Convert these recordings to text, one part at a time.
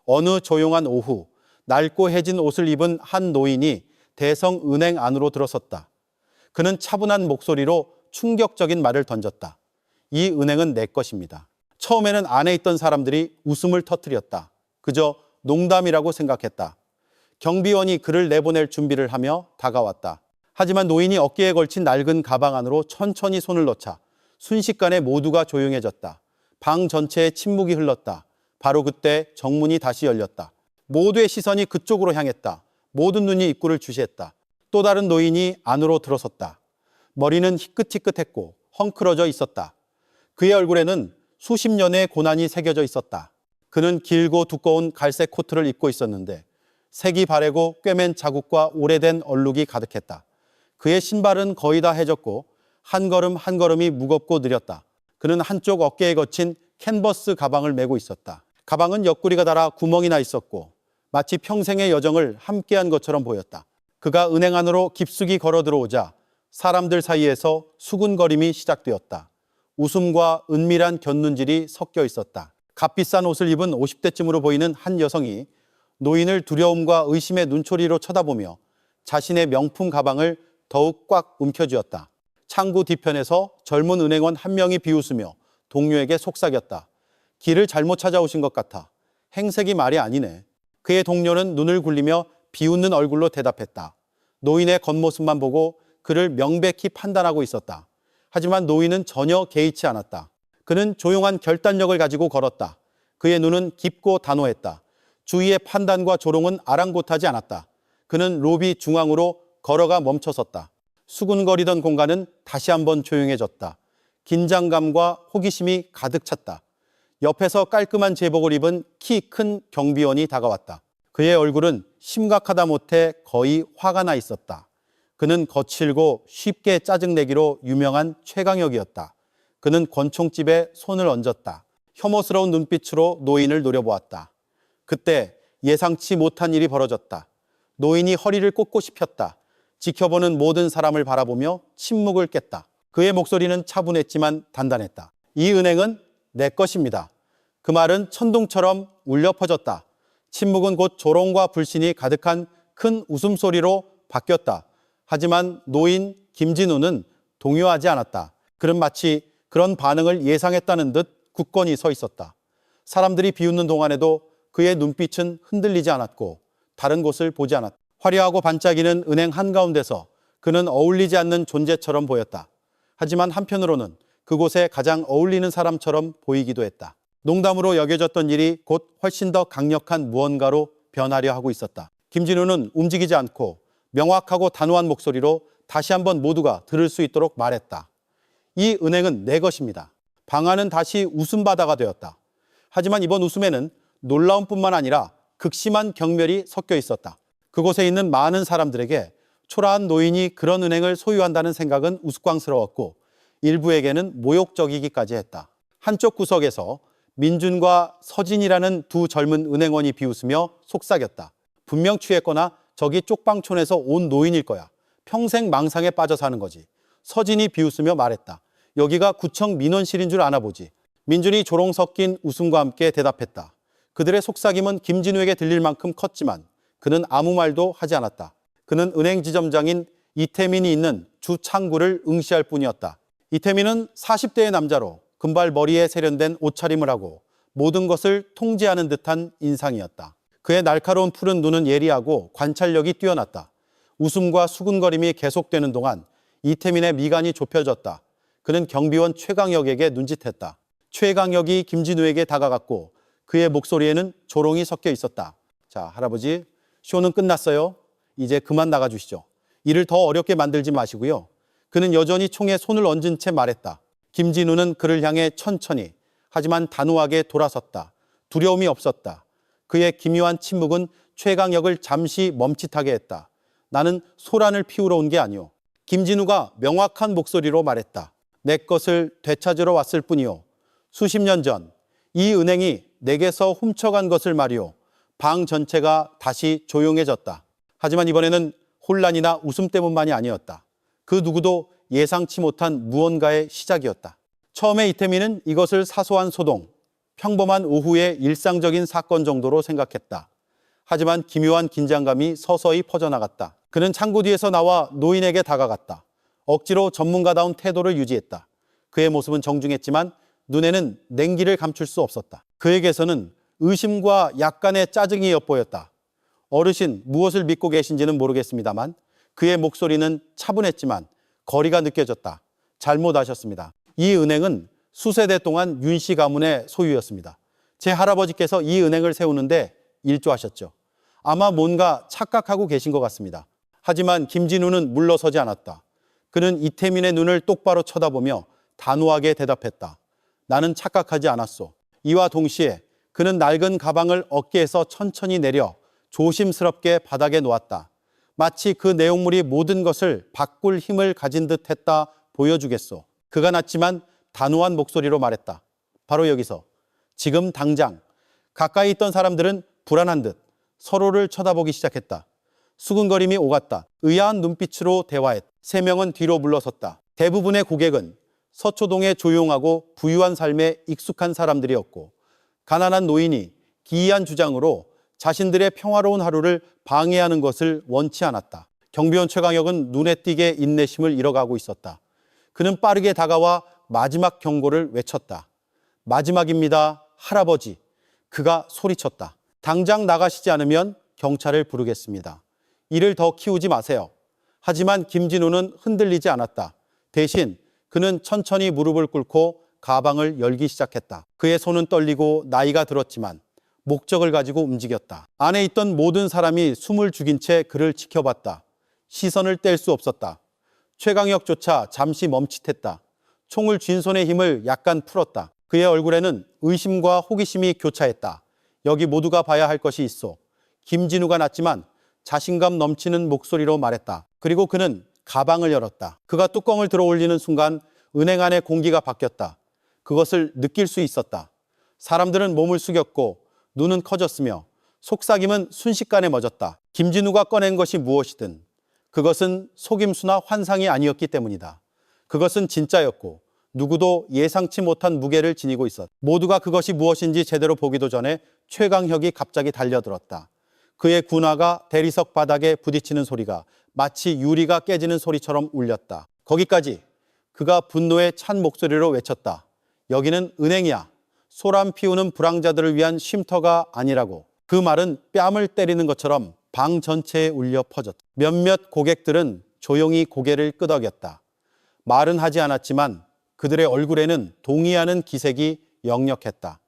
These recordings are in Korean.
어느 조용한 오후 낡고 해진 옷을 입은 한 노인이 대성은행 안으로 들어섰다. 그는 차분한 목소리로 충격적인 말을 던졌다. 이 은행은 내 것입니다. 처음에는 안에 있던 사람들이 웃음을 터뜨렸다. 그저 농담이라고 생각했다. 경비원이 그를 내보낼 준비를 하며 다가왔다. 하지만 노인이 어깨에 걸친 낡은 가방 안으로 천천히 손을 넣자 순식간에 모두가 조용해졌다. 방 전체에 침묵이 흘렀다. 바로 그때 정문이 다시 열렸다. 모두의 시선이 그쪽으로 향했다. 모든 눈이 입구를 주시했다. 또 다른 노인이 안으로 들어섰다. 머리는 희끗희끗했고 헝클어져 있었다. 그의 얼굴에는 수십 년의 고난이 새겨져 있었다. 그는 길고 두꺼운 갈색 코트를 입고 있었는데 색이 바래고 꿰맨 자국과 오래된 얼룩이 가득했다. 그의 신발은 거의 다 해졌고 한 걸음 한 걸음이 무겁고 느렸다. 그는 한쪽 어깨에 거친 캔버스 가방을 메고 있었다. 가방은 옆구리가 닳아 구멍이 나 있었고 마치 평생의 여정을 함께한 것처럼 보였다. 그가 은행 안으로 깊숙이 걸어 들어오자 사람들 사이에서 수군거림이 시작되었다. 웃음과 은밀한 곁눈질이 섞여 있었다. 값비싼 옷을 입은 50대쯤으로 보이는 한 여성이 노인을 두려움과 의심의 눈초리로 쳐다보며 자신의 명품 가방을 더욱 꽉 움켜쥐었다. 창구 뒤편에서 젊은 은행원 한 명이 비웃으며 동료에게 속삭였다. 길을 잘못 찾아오신 것 같아. 행색이 말이 아니네. 그의 동료는 눈을 굴리며 비웃는 얼굴로 대답했다. 노인의 겉모습만 보고 그를 명백히 판단하고 있었다. 하지만 노인은 전혀 개의치 않았다. 그는 조용한 결단력을 가지고 걸었다. 그의 눈은 깊고 단호했다. 주위의 판단과 조롱은 아랑곳하지 않았다. 그는 로비 중앙으로 걸어가 멈춰섰다. 수군거리던 공간은 다시 한번 조용해졌다. 긴장감과 호기심이 가득 찼다. 옆에서 깔끔한 제복을 입은 키 큰 경비원이 다가왔다. 그의 얼굴은 심각하다 못해 거의 화가 나 있었다. 그는 거칠고 쉽게 짜증내기로 유명한 최강혁이었다. 그는 권총집에 손을 얹었다. 혐오스러운 눈빛으로 노인을 노려보았다. 그때 예상치 못한 일이 벌어졌다. 노인이 허리를 꼿꼿이 폈다. 지켜보는 모든 사람을 바라보며 침묵을 깼다. 그의 목소리는 차분했지만 단단했다. 이 은행은 내 것입니다. 그 말은 천둥처럼 울려 퍼졌다. 침묵은 곧 조롱과 불신이 가득한 큰 웃음소리로 바뀌었다. 하지만 노인 김진우는 동요하지 않았다. 그는 마치 그런 반응을 예상했다는 듯 굳건히 서 있었다. 사람들이 비웃는 동안에도 그의 눈빛은 흔들리지 않았고 다른 곳을 보지 않았다. 화려하고 반짝이는 은행 한가운데서 그는 어울리지 않는 존재처럼 보였다. 하지만 한편으로는 그곳에 가장 어울리는 사람처럼 보이기도 했다. 농담으로 여겨졌던 일이 곧 훨씬 더 강력한 무언가로 변하려 하고 있었다. 김진우는 움직이지 않고 명확하고 단호한 목소리로 다시 한번 모두가 들을 수 있도록 말했다. 이 은행은 내 것입니다. 방안은 다시 웃음바다가 되었다. 하지만 이번 웃음에는 놀라움뿐만 아니라 극심한 경멸이 섞여 있었다. 그곳에 있는 많은 사람들에게 초라한 노인이 그런 은행을 소유한다는 생각은 우스꽝스러웠고 일부에게는 모욕적이기까지 했다. 한쪽 구석에서 민준과 서진이라는 두 젊은 은행원이 비웃으며 속삭였다. 분명 취했거나 저기 쪽방촌에서 온 노인일 거야. 평생 망상에 빠져 사는 거지. 서진이 비웃으며 말했다. 여기가 구청 민원실인 줄 아나 보지. 민준이 조롱 섞인 웃음과 함께 대답했다. 그들의 속삭임은 김진우에게 들릴 만큼 컸지만 그는 아무 말도 하지 않았다. 그는 은행 지점장인 이태민이 있는 주 창구를 응시할 뿐이었다. 이태민은 40대의 남자로 금발 머리에 세련된 옷차림을 하고 모든 것을 통제하는 듯한 인상이었다. 그의 날카로운 푸른 눈은 예리하고 관찰력이 뛰어났다. 웃음과 수군거림이 계속되는 동안 이태민의 미간이 좁혀졌다. 그는 경비원 최강혁에게 눈짓했다. 최강혁이 김진우에게 다가갔고 그의 목소리에는 조롱이 섞여 있었다. 자, 할아버지, 쇼는 끝났어요. 이제 그만 나가주시죠. 일을 더 어렵게 만들지 마시고요. 그는 여전히 총에 손을 얹은 채 말했다. 김진우는 그를 향해 천천히 하지만 단호하게 돌아섰다. 두려움이 없었다. 그의 기묘한 침묵은 최강혁을 잠시 멈칫하게 했다. 나는 소란을 피우러 온 게 아니오. 김진우가 명확한 목소리로 말했다. 내 것을 되찾으러 왔을 뿐이오. 수십 년 전 이 은행이 내게서 훔쳐간 것을 말이오. 방 전체가 다시 조용해졌다. 하지만 이번에는 혼란이나 웃음 때문만이 아니었다. 그 누구도 예상치 못한 무언가의 시작이었다. 처음에 이태민은 이것을 사소한 소동, 평범한 오후의 일상적인 사건 정도로 생각했다. 하지만 기묘한 긴장감이 서서히 퍼져나갔다. 그는 창고 뒤에서 나와 노인에게 다가갔다. 억지로 전문가다운 태도를 유지했다. 그의 모습은 정중했지만 눈에는 냉기를 감출 수 없었다. 그에게서는 의심과 약간의 짜증이 엿보였다. 어르신, 무엇을 믿고 계신지는 모르겠습니다만 그의 목소리는 차분했지만 거리가 느껴졌다. 잘못하셨습니다. 이 은행은 수세대 동안 윤씨 가문의 소유였습니다. 제 할아버지께서 이 은행을 세우는데 일조하셨죠. 아마 뭔가 착각하고 계신 것 같습니다. 하지만 김진우는 물러서지 않았다. 그는 이태민의 눈을 똑바로 쳐다보며 단호하게 대답했다. 나는 착각하지 않았소. 이와 동시에 그는 낡은 가방을 어깨에서 천천히 내려 조심스럽게 바닥에 놓았다. 마치 그 내용물이 모든 것을 바꿀 힘을 가진 듯 했다 보여주겠소. 그가 낮지만 단호한 목소리로 말했다. 바로 여기서, 지금 당장. 가까이 있던 사람들은 불안한 듯 서로를 쳐다보기 시작했다. 수근거림이 오갔다. 의아한 눈빛으로 대화했다. 세 명은 뒤로 물러섰다. 대부분의 고객은 서초동의 조용하고 부유한 삶에 익숙한 사람들이었고 가난한 노인이 기이한 주장으로 자신들의 평화로운 하루를 방해하는 것을 원치 않았다. 경비원 최강혁은 눈에 띄게 인내심을 잃어가고 있었다. 그는 빠르게 다가와 마지막 경고를 외쳤다. 마지막입니다, 할아버지. 그가 소리쳤다. 당장 나가시지 않으면 경찰을 부르겠습니다. 이를 더 키우지 마세요. 하지만 김진우는 흔들리지 않았다. 대신 그는 천천히 무릎을 꿇고 가방을 열기 시작했다. 그의 손은 떨리고 나이가 들었지만 목적을 가지고 움직였다. 안에 있던 모든 사람이 숨을 죽인 채 그를 지켜봤다. 시선을 뗄 수 없었다. 최강혁조차 잠시 멈칫했다. 총을 쥔 손의 힘을 약간 풀었다. 그의 얼굴에는 의심과 호기심이 교차했다. 여기 모두가 봐야 할 것이 있어. 김진우가 낮지만 자신감 넘치는 목소리로 말했다. 그리고 그는 가방을 열었다. 그가 뚜껑을 들어 올리는 순간 은행 안의 공기가 바뀌었다. 그것을 느낄 수 있었다. 사람들은 몸을 숙였고 눈은 커졌으며 속삭임은 순식간에 멎었다. 김진우가 꺼낸 것이 무엇이든 그것은 속임수나 환상이 아니었기 때문이다. 그것은 진짜였고 누구도 예상치 못한 무게를 지니고 있었다. 모두가 그것이 무엇인지 제대로 보기도 전에 최강혁이 갑자기 달려들었다. 그의 군화가 대리석 바닥에 부딪히는 소리가 마치 유리가 깨지는 소리처럼 울렸다. 거기까지 그가 분노에 찬 목소리로 외쳤다. 여기는 은행이야. 소란 피우는 불황자들을 위한 쉼터가 아니라고. 그 말은 뺨을 때리는 것처럼 방 전체에 울려 퍼졌다. 몇몇 고객들은 조용히 고개를 끄덕였다. 말은 하지 않았지만 그들의 얼굴에는 동의하는 기색이 역력했다.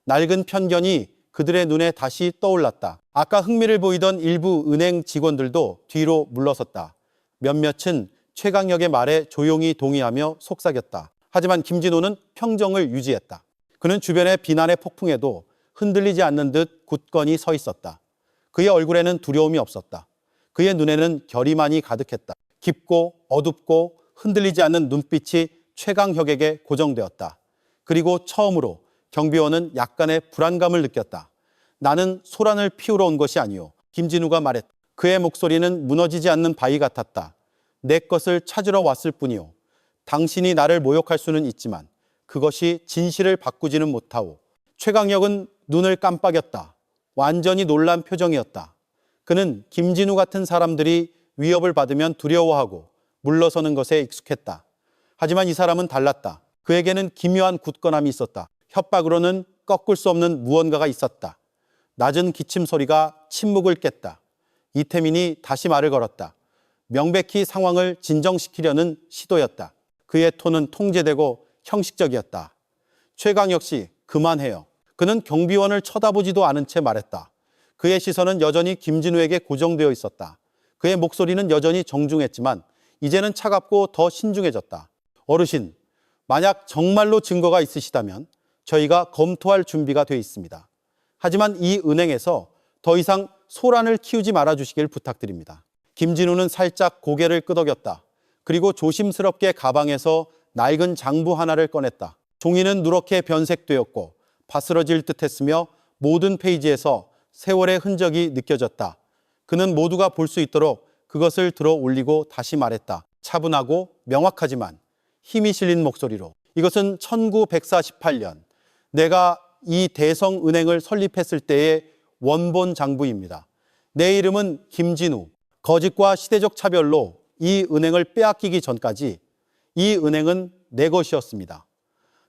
낡은 편견이 그들의 눈에 다시 떠올랐다. 아까 흥미를 보이던 일부 은행 직원들도 뒤로 물러섰다. 몇몇은 최강혁의 말에 조용히 동의하며 속삭였다. 하지만 김진호는 평정을 유지했다. 그는 주변의 비난의 폭풍에도 흔들리지 않는 듯 굳건히 서 있었다. 그의 얼굴에는 두려움이 없었다. 그의 눈에는 결의만이 가득했다. 깊고 어둡고 흔들리지 않는 눈빛이 최강혁에게 고정되었다. 그리고 처음으로 경비원은 약간의 불안감을 느꼈다. 나는 소란을 피우러 온 것이 아니오. 김진우가 말했다. 그의 목소리는 무너지지 않는 바위 같았다. 내 것을 찾으러 왔을 뿐이오. 당신이 나를 모욕할 수는 있지만 그것이 진실을 바꾸지는 못하오. 최강혁은 눈을 깜빡였다. 완전히 놀란 표정이었다. 그는 김진우 같은 사람들이 위협을 받으면 두려워하고 물러서는 것에 익숙했다. 하지만 이 사람은 달랐다. 그에게는 기묘한 굳건함이 있었다. 협박으로는 꺾을 수 없는 무언가가 있었다. 낮은 기침 소리가 침묵을 깼다. 이태민이 다시 말을 걸었다. 명백히 상황을 진정시키려는 시도였다. 그의 톤은 통제되고 형식적이었다. 최강혁 씨, 그만해요. 그는 경비원을 쳐다보지도 않은 채 말했다. 그의 시선은 여전히 김진우에게 고정되어 있었다. 그의 목소리는 여전히 정중했지만 이제는 차갑고 더 신중해졌다. 어르신, 만약 정말로 증거가 있으시다면 저희가 검토할 준비가 되어 있습니다. 하지만 이 은행에서 더 이상 소란을 키우지 말아주시길 부탁드립니다. 김진우는 살짝 고개를 끄덕였다. 그리고 조심스럽게 가방에서 낡은 장부 하나를 꺼냈다. 종이는 누렇게 변색되었고 바스러질 듯했으며 모든 페이지에서 세월의 흔적이 느껴졌다. 그는 모두가 볼 수 있도록 그것을 들어 올리고 다시 말했다. 차분하고 명확하지만 힘이 실린 목소리로. 이것은 1948년 내가 이 대성은행을 설립했을 때의 원본 장부입니다. 내 이름은 김진우. 거짓과 시대적 차별로 이 은행을 빼앗기기 전까지 이 은행은 내 것이었습니다.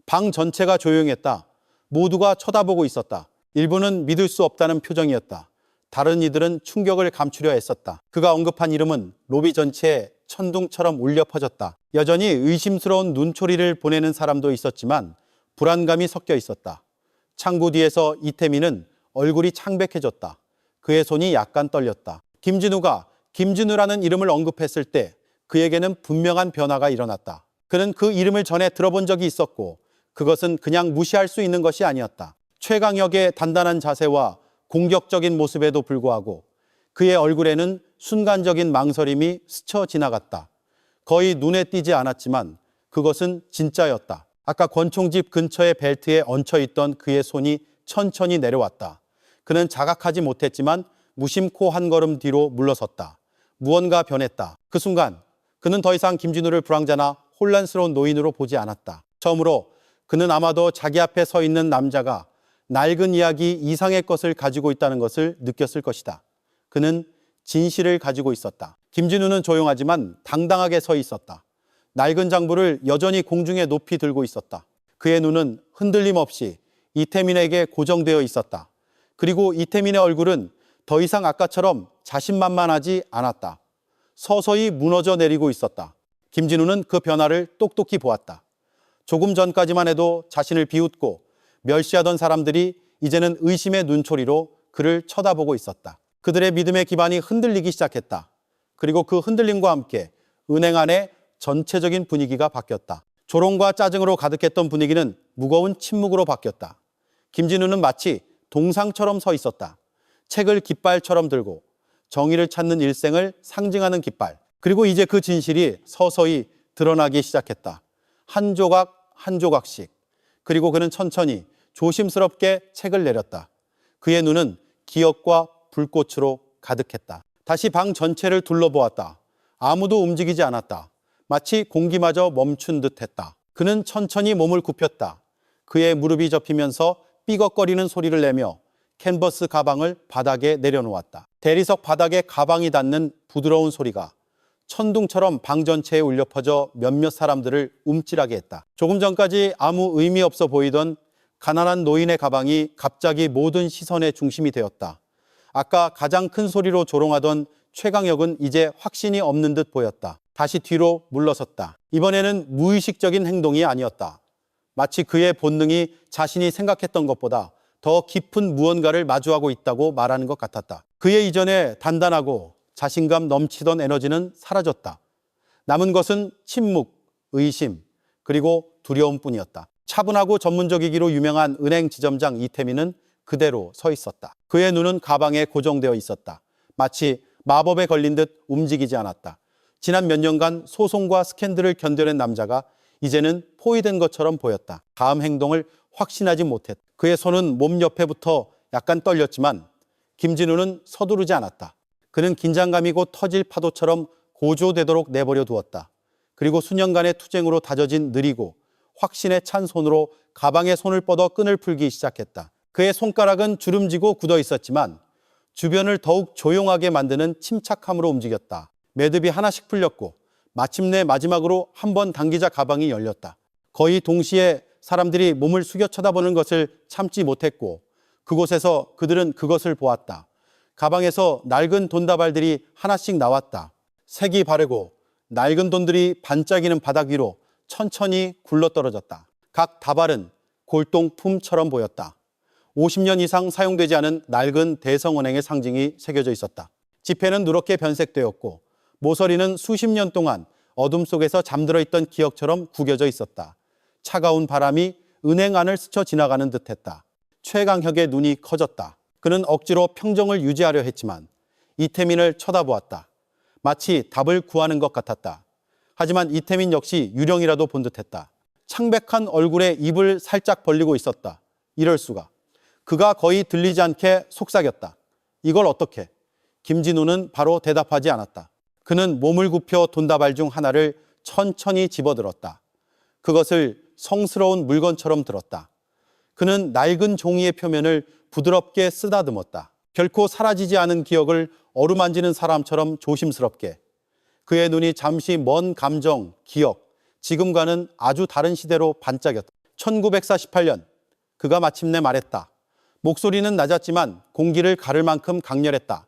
방 전체가 조용했다. 모두가 쳐다보고 있었다. 일부는 믿을 수 없다는 표정이었다. 다른 이들은 충격을 감추려 애썼다. 그가 언급한 이름은 로비 전체에 천둥처럼 울려 퍼졌다. 여전히 의심스러운 눈초리를 보내는 사람도 있었지만 불안감이 섞여 있었다. 창구 뒤에서 이태민은 얼굴이 창백해졌다. 그의 손이 약간 떨렸다. 김진우가 김진우라는 이름을 언급했을 때 그에게는 분명한 변화가 일어났다. 그는 그 이름을 전에 들어본 적이 있었고 그것은 그냥 무시할 수 있는 것이 아니었다. 최강혁의 단단한 자세와 공격적인 모습에도 불구하고 그의 얼굴에는 순간적인 망설임이 스쳐 지나갔다. 거의 눈에 띄지 않았지만 그것은 진짜였다. 아까 권총집 근처의 벨트에 얹혀있던 그의 손이 천천히 내려왔다. 그는 자각하지 못했지만 무심코 한 걸음 뒤로 물러섰다. 무언가 변했다. 그 순간 그는 더 이상 김진우를 불황자나 혼란스러운 노인으로 보지 않았다. 처음으로 그는 아마도 자기 앞에 서 있는 남자가 낡은 이야기 이상의 것을 가지고 있다는 것을 느꼈을 것이다. 그는 진실을 가지고 있었다. 김진우는 조용하지만 당당하게 서 있었다. 낡은 장부를 여전히 공중에 높이 들고 있었다. 그의 눈은 흔들림 없이 이태민에게 고정되어 있었다. 그리고 이태민의 얼굴은 더 이상 아까처럼 자신만만하지 않았다. 서서히 무너져 내리고 있었다. 김진우는 그 변화를 똑똑히 보았다. 조금 전까지만 해도 자신을 비웃고 멸시하던 사람들이 이제는 의심의 눈초리로 그를 쳐다보고 있었다. 그들의 믿음의 기반이 흔들리기 시작했다. 그리고 그 흔들림과 함께 은행 안의 전체적인 분위기가 바뀌었다. 조롱과 짜증으로 가득했던 분위기는 무거운 침묵으로 바뀌었다. 김진우는 마치 동상처럼 서 있었다. 책을 깃발처럼 들고 정의를 찾는 일생을 상징하는 깃발. 그리고 이제 그 진실이 서서히 드러나기 시작했다. 한 조각 한 조각씩. 그리고 그는 천천히 조심스럽게 책을 내렸다. 그의 눈은 기억과 불꽃으로 가득했다. 다시 방 전체를 둘러보았다. 아무도 움직이지 않았다. 마치 공기마저 멈춘 듯했다. 그는 천천히 몸을 굽혔다. 그의 무릎이 접히면서 삐걱거리는 소리를 내며 캔버스 가방을 바닥에 내려놓았다. 대리석 바닥에 가방이 닿는 부드러운 소리가 천둥처럼 방 전체에 울려 퍼져 몇몇 사람들을 움찔하게 했다. 조금 전까지 아무 의미 없어 보이던 가난한 노인의 가방이 갑자기 모든 시선의 중심이 되었다. 아까 가장 큰 소리로 조롱하던 최강혁은 이제 확신이 없는 듯 보였다. 다시 뒤로 물러섰다. 이번에는 무의식적인 행동이 아니었다. 마치 그의 본능이 자신이 생각했던 것보다 더 깊은 무언가를 마주하고 있다고 말하는 것 같았다. 그의 이전에 단단하고 자신감 넘치던 에너지는 사라졌다. 남은 것은 침묵, 의심, 그리고 두려움뿐이었다. 차분하고 전문적이기로 유명한 은행 지점장 이태민은 그대로 서 있었다. 그의 눈은 가방에 고정되어 있었다. 마치 마법에 걸린 듯 움직이지 않았다. 지난 몇 년간 소송과 스캔들을 견뎌낸 남자가 이제는 포위된 것처럼 보였다. 다음 행동을 확신하지 못했다. 그의 손은 몸 옆에부터 약간 떨렸지만 김진우는 서두르지 않았다. 그는 긴장감이 곧 터질 파도처럼 고조되도록 내버려 두었다. 그리고 수년간의 투쟁으로 다져진 느리고 확신에 찬 손으로 가방에 손을 뻗어 끈을 풀기 시작했다. 그의 손가락은 주름지고 굳어 있었지만 주변을 더욱 조용하게 만드는 침착함으로 움직였다. 매듭이 하나씩 풀렸고 마침내 마지막으로 한 번 당기자 가방이 열렸다. 거의 동시에 사람들이 몸을 숙여 쳐다보는 것을 참지 못했고 그곳에서 그들은 그것을 보았다. 가방에서 낡은 돈다발들이 하나씩 나왔다. 색이 바르고 낡은 돈들이 반짝이는 바닥 위로 천천히 굴러떨어졌다. 각 다발은 골동품처럼 보였다. 50년 이상 사용되지 않은 낡은 대성은행의 상징이 새겨져 있었다. 지폐는 누렇게 변색되었고 모서리는 수십 년 동안 어둠 속에서 잠들어 있던 기억처럼 구겨져 있었다. 차가운 바람이 은행 안을 스쳐 지나가는 듯했다. 최강혁의 눈이 커졌다. 그는 억지로 평정을 유지하려 했지만 이태민을 쳐다보았다. 마치 답을 구하는 것 같았다. 하지만 이태민 역시 유령이라도 본 듯했다. 창백한 얼굴에 입을 살짝 벌리고 있었다. 이럴 수가. 그가 거의 들리지 않게 속삭였다. 이걸 어떻게? 김진우는 바로 대답하지 않았다. 그는 몸을 굽혀 돈다발 중 하나를 천천히 집어들었다. 그것을 성스러운 물건처럼 들었다. 그는 낡은 종이의 표면을 부드럽게 쓰다듬었다. 결코 사라지지 않은 기억을 어루만지는 사람처럼 조심스럽게. 그의 눈이 잠시 먼 감정, 기억, 지금과는 아주 다른 시대로 반짝였다. 1948년 그가 마침내 말했다. 목소리는 낮았지만 공기를 가를 만큼 강렬했다.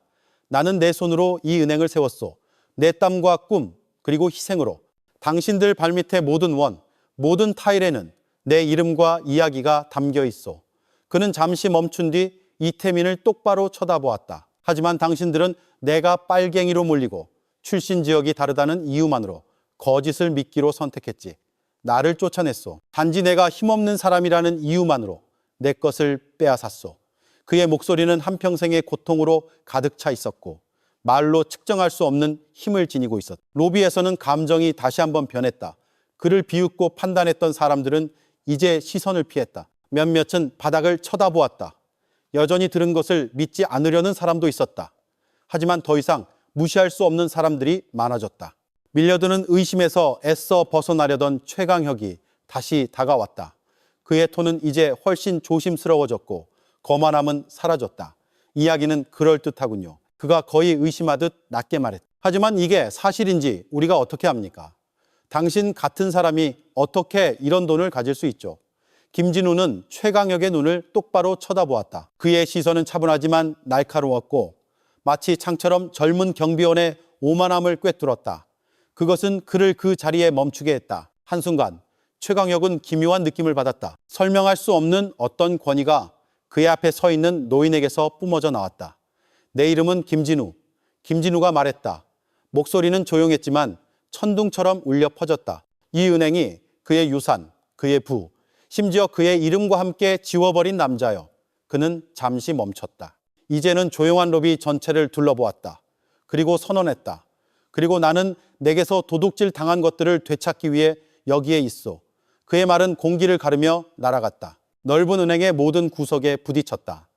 나는 내 손으로 이 은행을 세웠소. 내 땀과 꿈 그리고 희생으로. 당신들 발밑의 모든 원, 모든 타일에는 내 이름과 이야기가 담겨 있어. 그는 잠시 멈춘 뒤 이태민을 똑바로 쳐다보았다. 하지만 당신들은 내가 빨갱이로 몰리고 출신 지역이 다르다는 이유만으로 거짓을 믿기로 선택했지. 나를 쫓아냈소. 단지 내가 힘없는 사람이라는 이유만으로 내 것을 빼앗았소. 그의 목소리는 한평생의 고통으로 가득 차 있었고 말로 측정할 수 없는 힘을 지니고 있었다. 로비에서는 감정이 다시 한번 변했다. 그를 비웃고 판단했던 사람들은 이제 시선을 피했다. 몇몇은 바닥을 쳐다보았다. 여전히 들은 것을 믿지 않으려는 사람도 있었다. 하지만 더 이상 무시할 수 없는 사람들이 많아졌다. 밀려드는 의심에서 애써 벗어나려던 최강혁이 다시 다가왔다. 그의 톤은 이제 훨씬 조심스러워졌고 거만함은 사라졌다. 이야기는 그럴듯하군요. 그가 거의 의심하듯 낮게 말했다. 하지만 이게 사실인지 우리가 어떻게 합니까? 당신 같은 사람이 어떻게 이런 돈을 가질 수 있죠? 김진우는 최강혁의 눈을 똑바로 쳐다보았다. 그의 시선은 차분하지만 날카로웠고 마치 창처럼 젊은 경비원의 오만함을 꿰뚫었다. 그것은 그를 그 자리에 멈추게 했다. 한순간 최강혁은 기묘한 느낌을 받았다. 설명할 수 없는 어떤 권위가 그의 앞에 서 있는 노인에게서 뿜어져 나왔다. 내 이름은 김진우. 김진우가 말했다. 목소리는 조용했지만 천둥처럼 울려 퍼졌다. 이 은행이 그의 유산, 그의 부, 심지어 그의 이름과 함께 지워버린 남자여. 그는 잠시 멈췄다. 이제는 조용한 로비 전체를 둘러보았다. 그리고 선언했다. 그리고 나는 내게서 도둑질 당한 것들을 되찾기 위해 여기에 있어. 그의 말은 공기를 가르며 날아갔다. 넓은 은행의 모든 구석에 부딪혔다.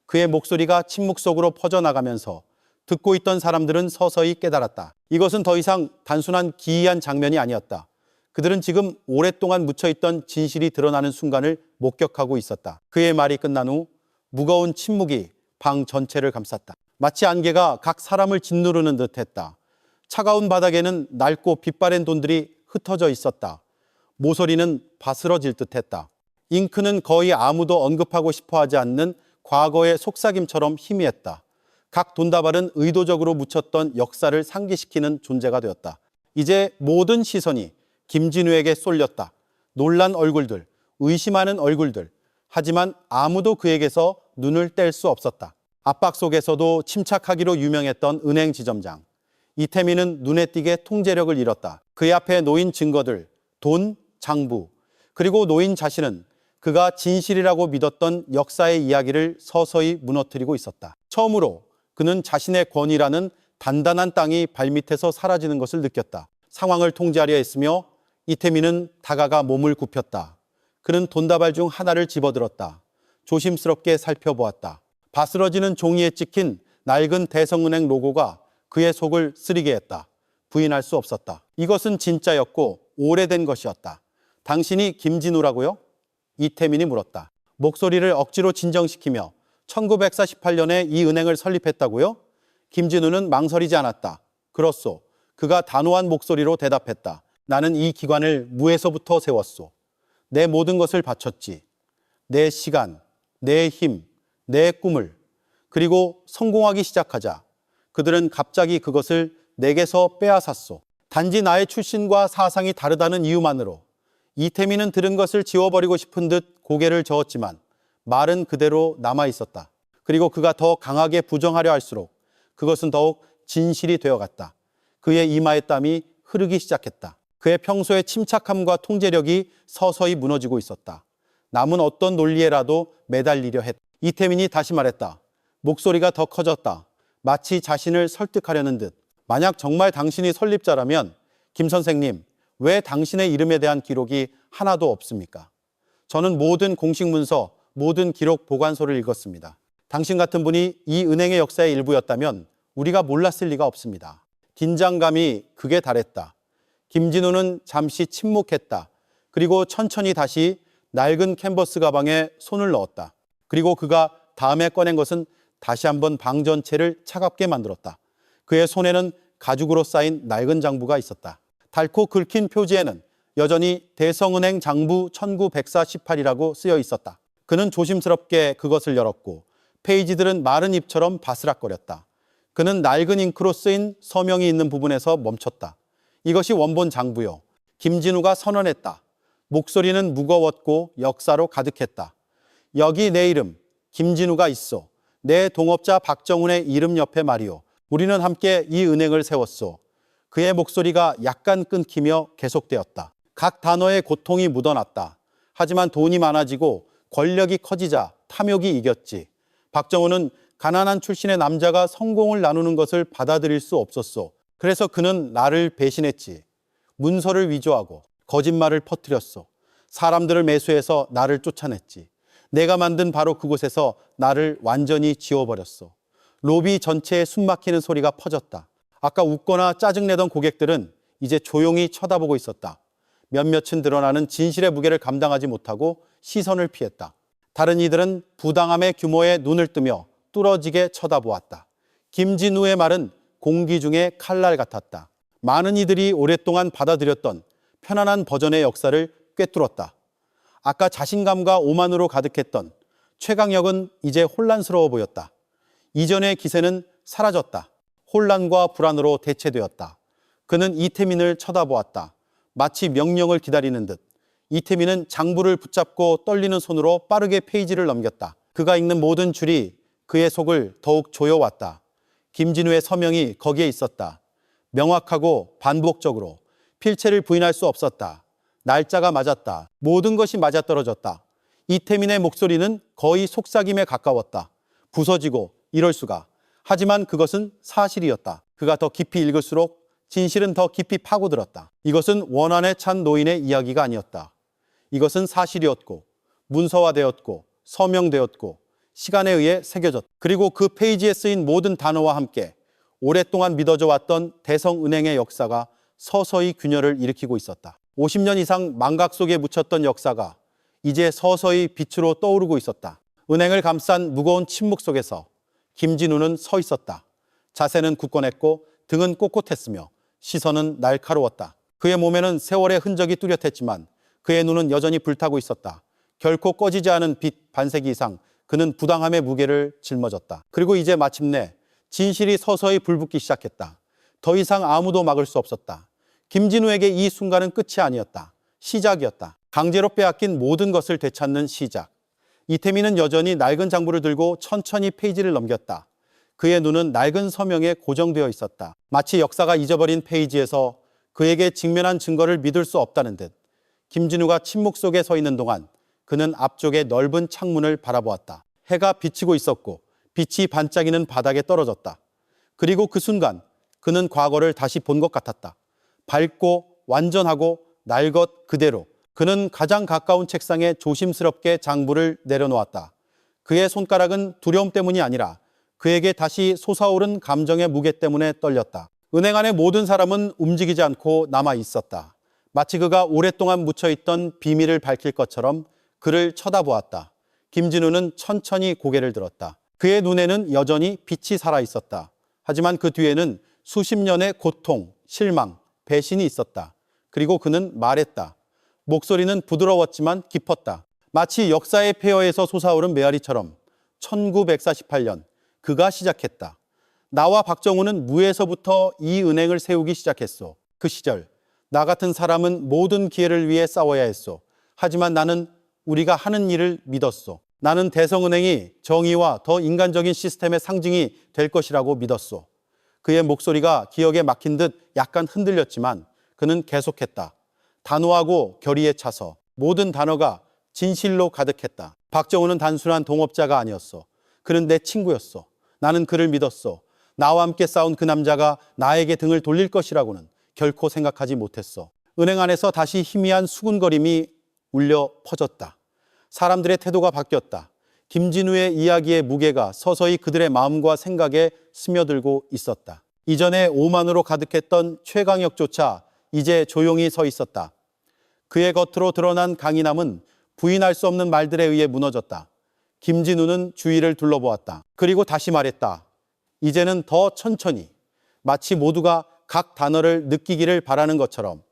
그의 목소리가 침묵 속으로 퍼져나가면서 듣고 있던 사람들은 서서히 깨달았다. 이것은 더 이상 단순한 기이한 장면이 아니었다. 그들은 지금 오랫동안 묻혀있던 진실이 드러나는 순간을 목격하고 있었다. 그의 말이 끝난 후 무거운 침묵이 방 전체를 감쌌다. 마치 안개가 각 사람을 짓누르는 듯했다. 차가운 바닥에는 낡고 빛바랜 돈들이 흩어져 있었다. 모서리는 바스러질 듯했다. 잉크는 거의 아무도 언급하고 싶어하지 않는 과거의 속삭임처럼 희미했다. 각 돈다발은 의도적으로 묻혔던 역사를 상기시키는 존재가 되었다. 이제 모든 시선이 김진우에게 쏠렸다. 놀란 얼굴들, 의심하는 얼굴들. 하지만 아무도 그에게서 눈을 뗄 수 없었다. 압박 속에서도 침착하기로 유명했던 은행 지점장. 이태민은 눈에 띄게 통제력을 잃었다. 그의 앞에 놓인 증거들, 돈, 장부, 그리고 노인 자신은 그가 진실이라고 믿었던 역사의 이야기를 서서히 무너뜨리고 있었다. 처음으로 그는 자신의 권위라는 단단한 땅이 발밑에서 사라지는 것을 느꼈다. 상황을 통제하려 했으며 이태민은 다가가 몸을 굽혔다. 그는 돈다발 중 하나를 집어들었다. 조심스럽게 살펴보았다. 바스러지는 종이에 찍힌 낡은 대성은행 로고가 그의 속을 쓰리게 했다. 부인할 수 없었다. 이것은 진짜였고 오래된 것이었다. 당신이 김진우라고요? 이태민이 물었다. 목소리를 억지로 진정시키며 1948년에 이 은행을 설립했다고요? 김진우는 망설이지 않았다. 그렇소. 그가 단호한 목소리로 대답했다. 나는 이 기관을 무에서부터 세웠소. 내 모든 것을 바쳤지. 내 시간, 내 힘, 내 꿈을. 그리고 성공하기 시작하자 그들은 갑자기 그것을 내게서 빼앗았소. 단지 나의 출신과 사상이 다르다는 이유만으로. 이태민은 들은 것을 지워버리고 싶은 듯 고개를 저었지만 말은 그대로 남아있었다. 그리고 그가 더 강하게 부정하려 할수록 그것은 더욱 진실이 되어갔다. 그의 이마의 땀이 흐르기 시작했다. 그의 평소의 침착함과 통제력이 서서히 무너지고 있었다. 남은 어떤 논리에라도 매달리려 했다. 이태민이 다시 말했다. 목소리가 더 커졌다. 마치 자신을 설득하려는 듯. 만약 정말 당신이 설립자라면 김 선생님, 왜 당신의 이름에 대한 기록이 하나도 없습니까? 저는 모든 공식 문서, 모든 기록 보관소를 읽었습니다. 당신 같은 분이 이 은행의 역사의 일부였다면 우리가 몰랐을 리가 없습니다. 긴장감이 극에 달했다. 김진우는 잠시 침묵했다. 그리고 천천히 다시 낡은 캔버스 가방에 손을 넣었다. 그리고 그가 다음에 꺼낸 것은 다시 한번 방 전체를 차갑게 만들었다. 그의 손에는 가죽으로 쌓인 낡은 장부가 있었다. 닳고 긁힌 표지에는 여전히 대성은행 장부 1918이라고 쓰여 있었다. 그는 조심스럽게 그것을 열었고 페이지들은 마른 잎처럼 바스락거렸다. 그는 낡은 잉크로 쓰인 서명이 있는 부분에서 멈췄다. 이것이 원본 장부요. 김진우가 선언했다. 목소리는 무거웠고 역사로 가득했다. 여기 내 이름 김진우가 있어. 내 동업자 박정훈의 이름 옆에 말이오. 우리는 함께 이 은행을 세웠소. 그의 목소리가 약간 끊기며 계속되었다. 각 단어에 고통이 묻어났다. 하지만 돈이 많아지고 권력이 커지자 탐욕이 이겼지. 박정훈은 가난한 출신의 남자가 성공을 나누는 것을 받아들일 수 없었소. 그래서 그는 나를 배신했지. 문서를 위조하고 거짓말을 퍼뜨렸소. 사람들을 매수해서 나를 쫓아냈지. 내가 만든 바로 그곳에서 나를 완전히 지워버렸소. 로비 전체에 숨막히는 소리가 퍼졌다. 아까 웃거나 짜증내던 고객들은 이제 조용히 쳐다보고 있었다. 몇몇은 드러나는 진실의 무게를 감당하지 못하고 시선을 피했다. 다른 이들은 부당함의 규모에 눈을 뜨며 뚫어지게 쳐다보았다. 김진우의 말은 공기 중에 칼날 같았다. 많은 이들이 오랫동안 받아들였던 편안한 버전의 역사를 꿰뚫었다. 아까 자신감과 오만으로 가득했던 최강혁은 이제 혼란스러워 보였다. 이전의 기세는 사라졌다. 혼란과 불안으로 대체되었다. 그는 이태민을 쳐다보았다. 마치 명령을 기다리는 듯. 이태민은 장부를 붙잡고 떨리는 손으로 빠르게 페이지를 넘겼다. 그가 읽는 모든 줄이 그의 속을 더욱 조여왔다. 김진우의 서명이 거기에 있었다. 명확하고 반복적으로. 필체를 부인할 수 없었다. 날짜가 맞았다. 모든 것이 맞아떨어졌다. 이태민의 목소리는 거의 속삭임에 가까웠다. 부서지고 이럴 수가. 하지만 그것은 사실이었다. 그가 더 깊이 읽을수록 진실은 더 깊이 파고들었다. 이것은 원한에 찬 노인의 이야기가 아니었다. 이것은 사실이었고 문서화되었고 서명되었고 시간에 의해 새겨졌다. 그리고 그 페이지에 쓰인 모든 단어와 함께 오랫동안 믿어져 왔던 대성은행의 역사가 서서히 균열을 일으키고 있었다. 50년 이상 망각 속에 묻혔던 역사가 이제 서서히 빛으로 떠오르고 있었다. 은행을 감싼 무거운 침묵 속에서 김진우는 서 있었다. 자세는 굳건했고 등은 꼿꼿했으며 시선은 날카로웠다. 그의 몸에는 세월의 흔적이 뚜렷했지만 그의 눈은 여전히 불타고 있었다. 결코 꺼지지 않은 빛 반세기 이상 그는 부당함의 무게를 짊어졌다. 그리고 이제 마침내 진실이 서서히 불붙기 시작했다. 더 이상 아무도 막을 수 없었다. 김진우에게 이 순간은 끝이 아니었다. 시작이었다. 강제로 빼앗긴 모든 것을 되찾는 시작. 이태민은 여전히 낡은 장부를 들고 천천히 페이지를 넘겼다. 그의 눈은 낡은 서명에 고정되어 있었다. 마치 역사가 잊어버린 페이지에서 그에게 직면한 증거를 믿을 수 없다는 듯. 김진우가 침묵 속에 서 있는 동안 그는 앞쪽의 넓은 창문을 바라보았다. 해가 비치고 있었고 빛이 반짝이는 바닥에 떨어졌다. 그리고 그 순간 그는 과거를 다시 본 것 같았다. 밝고 완전하고 날 것 그대로. 그는 가장 가까운 책상에 조심스럽게 장부를 내려놓았다. 그의 손가락은 두려움 때문이 아니라 그에게 다시 솟아오른 감정의 무게 때문에 떨렸다. 은행 안의 모든 사람은 움직이지 않고 남아 있었다. 마치 그가 오랫동안 묻혀있던 비밀을 밝힐 것처럼 그를 쳐다보았다. 김진우는 천천히 고개를 들었다. 그의 눈에는 여전히 빛이 살아있었다. 하지만 그 뒤에는 수십 년의 고통, 실망, 배신이 있었다. 그리고 그는 말했다. 목소리는 부드러웠지만 깊었다. 마치 역사의 폐허에서 솟아오른 메아리처럼 1948년 그가 시작했다. 나와 박정훈은 무에서부터 이 은행을 세우기 시작했소. 그 시절 나 같은 사람은 모든 기회를 위해 싸워야 했소. 하지만 나는 우리가 하는 일을 믿었소. 나는 대성은행이 정의와 더 인간적인 시스템의 상징이 될 것이라고 믿었소. 그의 목소리가 기억에 막힌 듯 약간 흔들렸지만 그는 계속했다. 단호하고 결의에 차서 모든 단어가 진실로 가득했다. 박정훈은 단순한 동업자가 아니었어. 그는 내 친구였어. 나는 그를 믿었어. 나와 함께 싸운 그 남자가 나에게 등을 돌릴 것이라고는 결코 생각하지 못했어. 은행 안에서 다시 희미한 수군거림이 울려 퍼졌다. 사람들의 태도가 바뀌었다. 김진우의 이야기의 무게가 서서히 그들의 마음과 생각에 스며들고 있었다. 이전에 오만으로 가득했던 최강혁조차 이제 조용히 서 있었다. 그의 겉으로 드러난 강인함은 부인할 수 없는 말들에 의해 무너졌다. 김진우는 주위를 둘러보았다. 그리고 다시 말했다. 이제는 더 천천히, 마치 모두가 각 단어를 느끼기를 바라는 것처럼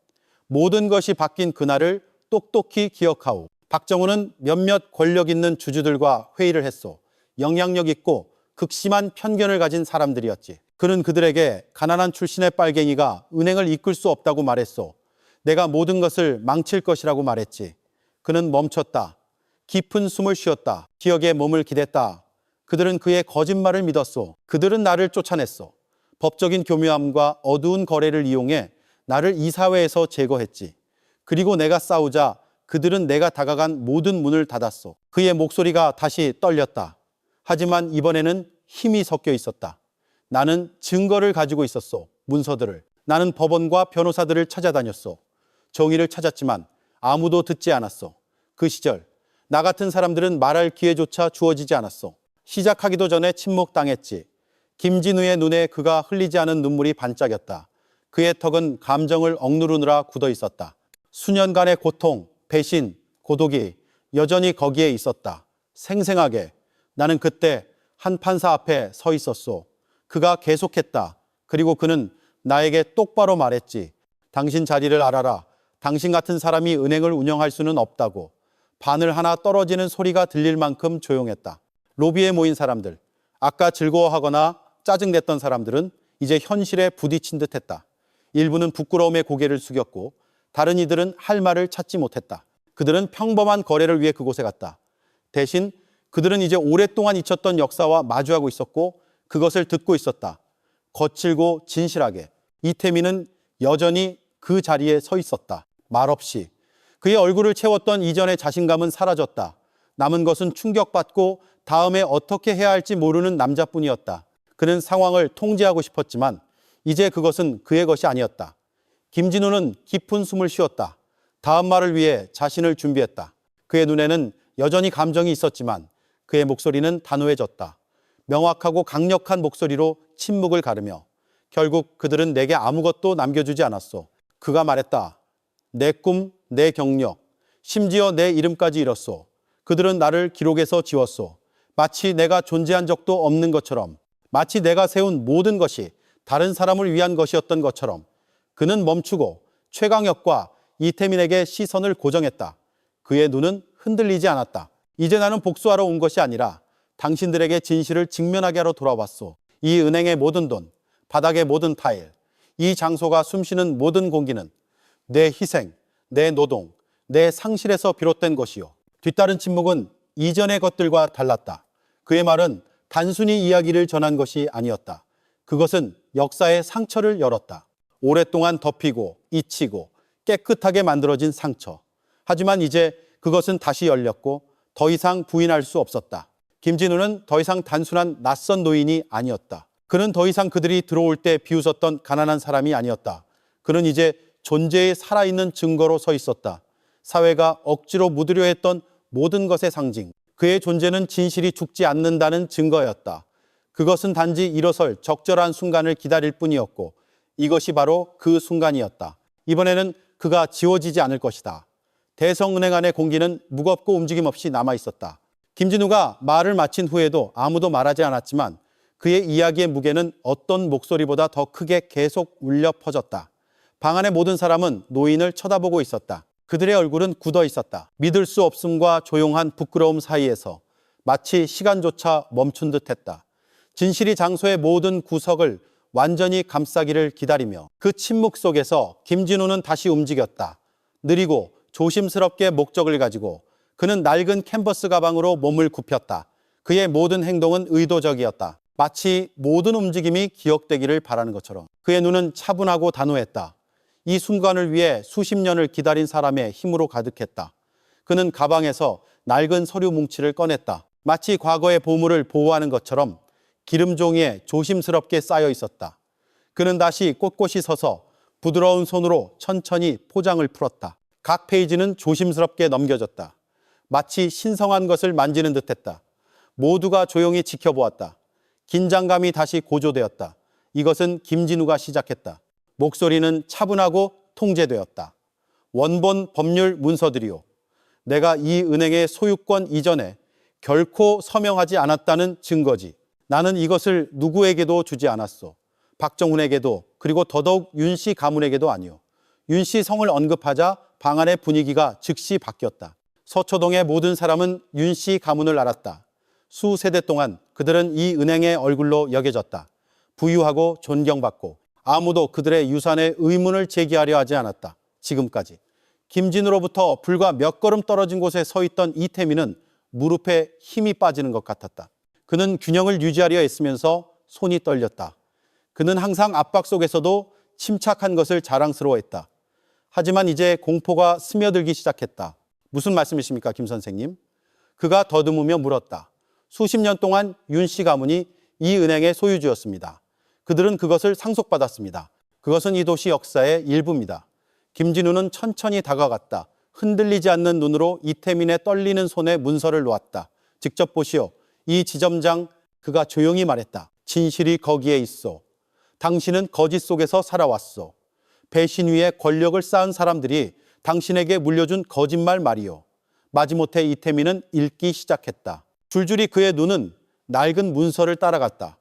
모든 것이 바뀐 그날을 똑똑히 기억하오. 박정훈은 몇몇 권력 있는 주주들과 회의를 했소. 영향력 있고 극심한 편견을 가진 사람들이었지. 그는 그들에게 가난한 출신의 빨갱이가 은행을 이끌 수 없다고 말했소. 내가 모든 것을 망칠 것이라고 말했지. 그는 멈췄다. 깊은 숨을 쉬었다. 기억에 몸을 기댔다. 그들은 그의 거짓말을 믿었소. 그들은 나를 쫓아냈소. 법적인 교묘함과 어두운 거래를 이용해 나를 이사회에서 제거했지. 그리고 내가 싸우자 그들은 내가 다가간 모든 문을 닫았소. 그의 목소리가 다시 떨렸다. 하지만 이번에는 힘이 섞여 있었다. 나는 증거를 가지고 있었소. 문서들을. 나는 법원과 변호사들을 찾아다녔소. 정의를 찾았지만 아무도 듣지 않았소. 그 시절 나 같은 사람들은 말할 기회조차 주어지지 않았소. 시작하기도 전에 침묵당했지. 김진우의 눈에 그가 흘리지 않은 눈물이 반짝였다. 그의 턱은 감정을 억누르느라 굳어 있었다. 수년간의 고통, 배신, 고독이 여전히 거기에 있었다. 생생하게. 나는 그때 한 판사 앞에 서 있었소. 그가 계속했다. 그리고 그는 나에게 똑바로 말했지. 당신 자리를 알아라. 당신 같은 사람이 은행을 운영할 수는 없다고. 바늘 하나 떨어지는 소리가 들릴 만큼 조용했다. 로비에 모인 사람들, 아까 즐거워하거나 짜증냈던 사람들은 이제 현실에 부딪힌 듯했다. 일부는 부끄러움에 고개를 숙였고 다른 이들은 할 말을 찾지 못했다. 그들은 평범한 거래를 위해 그곳에 갔다. 대신 그들은 이제 오랫동안 잊혔던 역사와 마주하고 있었고 그것을 듣고 있었다. 거칠고 진실하게. 이태민은 여전히 그 자리에 서 있었다. 말없이. 그의 얼굴을 채웠던 이전의 자신감은 사라졌다. 남은 것은 충격받고 다음에 어떻게 해야 할지 모르는 남자뿐이었다. 그는 상황을 통제하고 싶었지만 이제 그것은 그의 것이 아니었다. 김진우는 깊은 숨을 쉬었다. 다음 말을 위해 자신을 준비했다. 그의 눈에는 여전히 감정이 있었지만 그의 목소리는 단호해졌다. 명확하고 강력한 목소리로 침묵을 가르며 결국 그들은 내게 아무것도 남겨주지 않았소. 그가 말했다. 내 꿈, 내 경력, 심지어 내 이름까지 잃었소. 그들은 나를 기록에서 지웠소. 마치 내가 존재한 적도 없는 것처럼, 마치 내가 세운 모든 것이 다른 사람을 위한 것이었던 것처럼. 그는 멈추고 최강혁과 이태민에게 시선을 고정했다. 그의 눈은 흔들리지 않았다. 이제 나는 복수하러 온 것이 아니라 당신들에게 진실을 직면하게 하러 돌아왔소. 이 은행의 모든 돈, 바닥의 모든 타일, 이 장소가 숨쉬는 모든 공기는 내 희생, 내 노동, 내 상실에서 비롯된 것이요. 뒤따른 침묵은 이전의 것들과 달랐다. 그의 말은 단순히 이야기를 전한 것이 아니었다. 그것은 역사의 상처를 열었다. 오랫동안 덮이고 잊히고 깨끗하게 만들어진 상처. 하지만 이제 그것은 다시 열렸고 더 이상 부인할 수 없었다. 김진우는 더 이상 단순한 낯선 노인이 아니었다. 그는 더 이상 그들이 들어올 때 비웃었던 가난한 사람이 아니었다. 그는 이제 존재의 살아있는 증거로 서 있었다. 사회가 억지로 묻으려 했던 모든 것의 상징. 그의 존재는 진실이 죽지 않는다는 증거였다. 그것은 단지 일어설 적절한 순간을 기다릴 뿐이었고 이것이 바로 그 순간이었다. 이번에는 그가 지워지지 않을 것이다. 대성은행 안의 공기는 무겁고 움직임 없이 남아있었다. 김진우가 말을 마친 후에도 아무도 말하지 않았지만 그의 이야기의 무게는 어떤 목소리보다 더 크게 계속 울려 퍼졌다. 방 안의 모든 사람은 노인을 쳐다보고 있었다. 그들의 얼굴은 굳어 있었다. 믿을 수 없음과 조용한 부끄러움 사이에서 마치 시간조차 멈춘 듯했다. 진실이 장소의 모든 구석을 완전히 감싸기를 기다리며 그 침묵 속에서 김진우는 다시 움직였다. 느리고 조심스럽게 목적을 가지고 그는 낡은 캔버스 가방으로 몸을 굽혔다. 그의 모든 행동은 의도적이었다. 마치 모든 움직임이 기억되기를 바라는 것처럼. 그의 눈은 차분하고 단호했다. 이 순간을 위해 수십 년을 기다린 사람의 힘으로 가득했다. 그는 가방에서 낡은 서류 뭉치를 꺼냈다. 마치 과거의 보물을 보호하는 것처럼 기름 종이에 조심스럽게 쌓여 있었다. 그는 다시 꼿꼿이 서서 부드러운 손으로 천천히 포장을 풀었다. 각 페이지는 조심스럽게 넘겨졌다. 마치 신성한 것을 만지는 듯했다. 모두가 조용히 지켜보았다. 긴장감이 다시 고조되었다. 이것은 김진우가 시작했다. 목소리는 차분하고 통제되었다. 원본 법률 문서들이요. 내가 이 은행의 소유권 이전에 결코 서명하지 않았다는 증거지. 나는 이것을 누구에게도 주지 않았소. 박정훈에게도, 그리고 더더욱 윤씨 가문에게도 아니오. 윤씨 성을 언급하자 방 안의 분위기가 즉시 바뀌었다. 서초동의 모든 사람은 윤씨 가문을 알았다. 수세대 동안 그들은 이 은행의 얼굴로 여겨졌다. 부유하고 존경받고 아무도 그들의 유산에 의문을 제기하려 하지 않았다. 지금까지. 김진우로부터 불과 몇 걸음 떨어진 곳에 서 있던 이태민은 무릎에 힘이 빠지는 것 같았다. 그는 균형을 유지하려 애쓰면서 손이 떨렸다. 그는 항상 압박 속에서도 침착한 것을 자랑스러워했다. 하지만 이제 공포가 스며들기 시작했다. 무슨 말씀이십니까, 김 선생님? 그가 더듬으며 물었다. 수십 년 동안 윤씨 가문이 이 은행의 소유주였습니다. 그들은 그것을 상속받았습니다. 그것은 이 도시 역사의 일부입니다. 김진우는 천천히 다가갔다. 흔들리지 않는 눈으로 이태민의 떨리는 손에 문서를 놓았다. 직접 보시오. 이 지점장, 그가 조용히 말했다. 진실이 거기에 있어. 당신은 거짓 속에서 살아왔어. 배신 위에 권력을 쌓은 사람들이 당신에게 물려준 거짓말 말이요. 마지못해 이태민은 읽기 시작했다. 줄줄이 그의 눈은 낡은 문서를 따라갔다.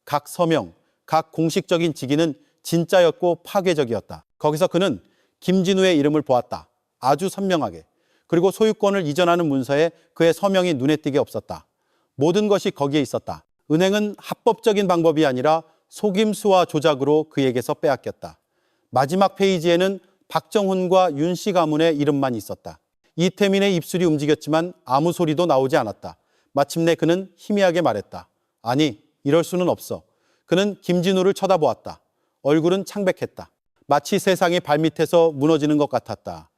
각 서명, 각 공식적인 직위는 진짜였고 파괴적이었다. 거기서 그는 김진우의 이름을 보았다. 아주 선명하게. 그리고 소유권을 이전하는 문서에 그의 서명이 눈에 띄게 없었다. 모든 것이 거기에 있었다. 은행은 합법적인 방법이 아니라 속임수와 조작으로 그에게서 빼앗겼다. 마지막 페이지에는 박정훈과 윤씨 가문의 이름만 있었다. 이태민의 입술이 움직였지만 아무 소리도 나오지 않았다. 마침내 그는 희미하게 말했다. 아니, 이럴 수는 없어. 그는 김진우를 쳐다보았다. 얼굴은 창백했다. 마치 세상이 발밑에서 무너지는 것 같았다.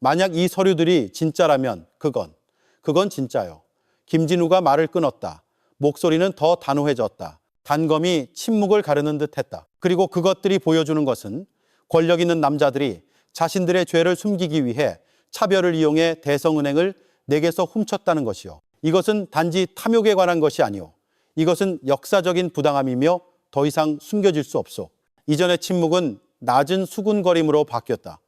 만약 이 서류들이 진짜라면 그건 진짜요. 김진우가 말을 끊었다. 목소리는 더 단호해졌다. 단검이 침묵을 가르는 듯 했다. 그리고 그것들이 보여주는 것은 권력 있는 남자들이 자신들의 죄를 숨기기 위해 차별을 이용해 대성은행을 내게서 훔쳤다는 것이요. 이것은 단지 탐욕에 관한 것이 아니오. 이것은 역사적인 부당함이며 더 이상 숨겨질 수 없소. 이전의 침묵은 낮은 수군거림으로 바뀌었다.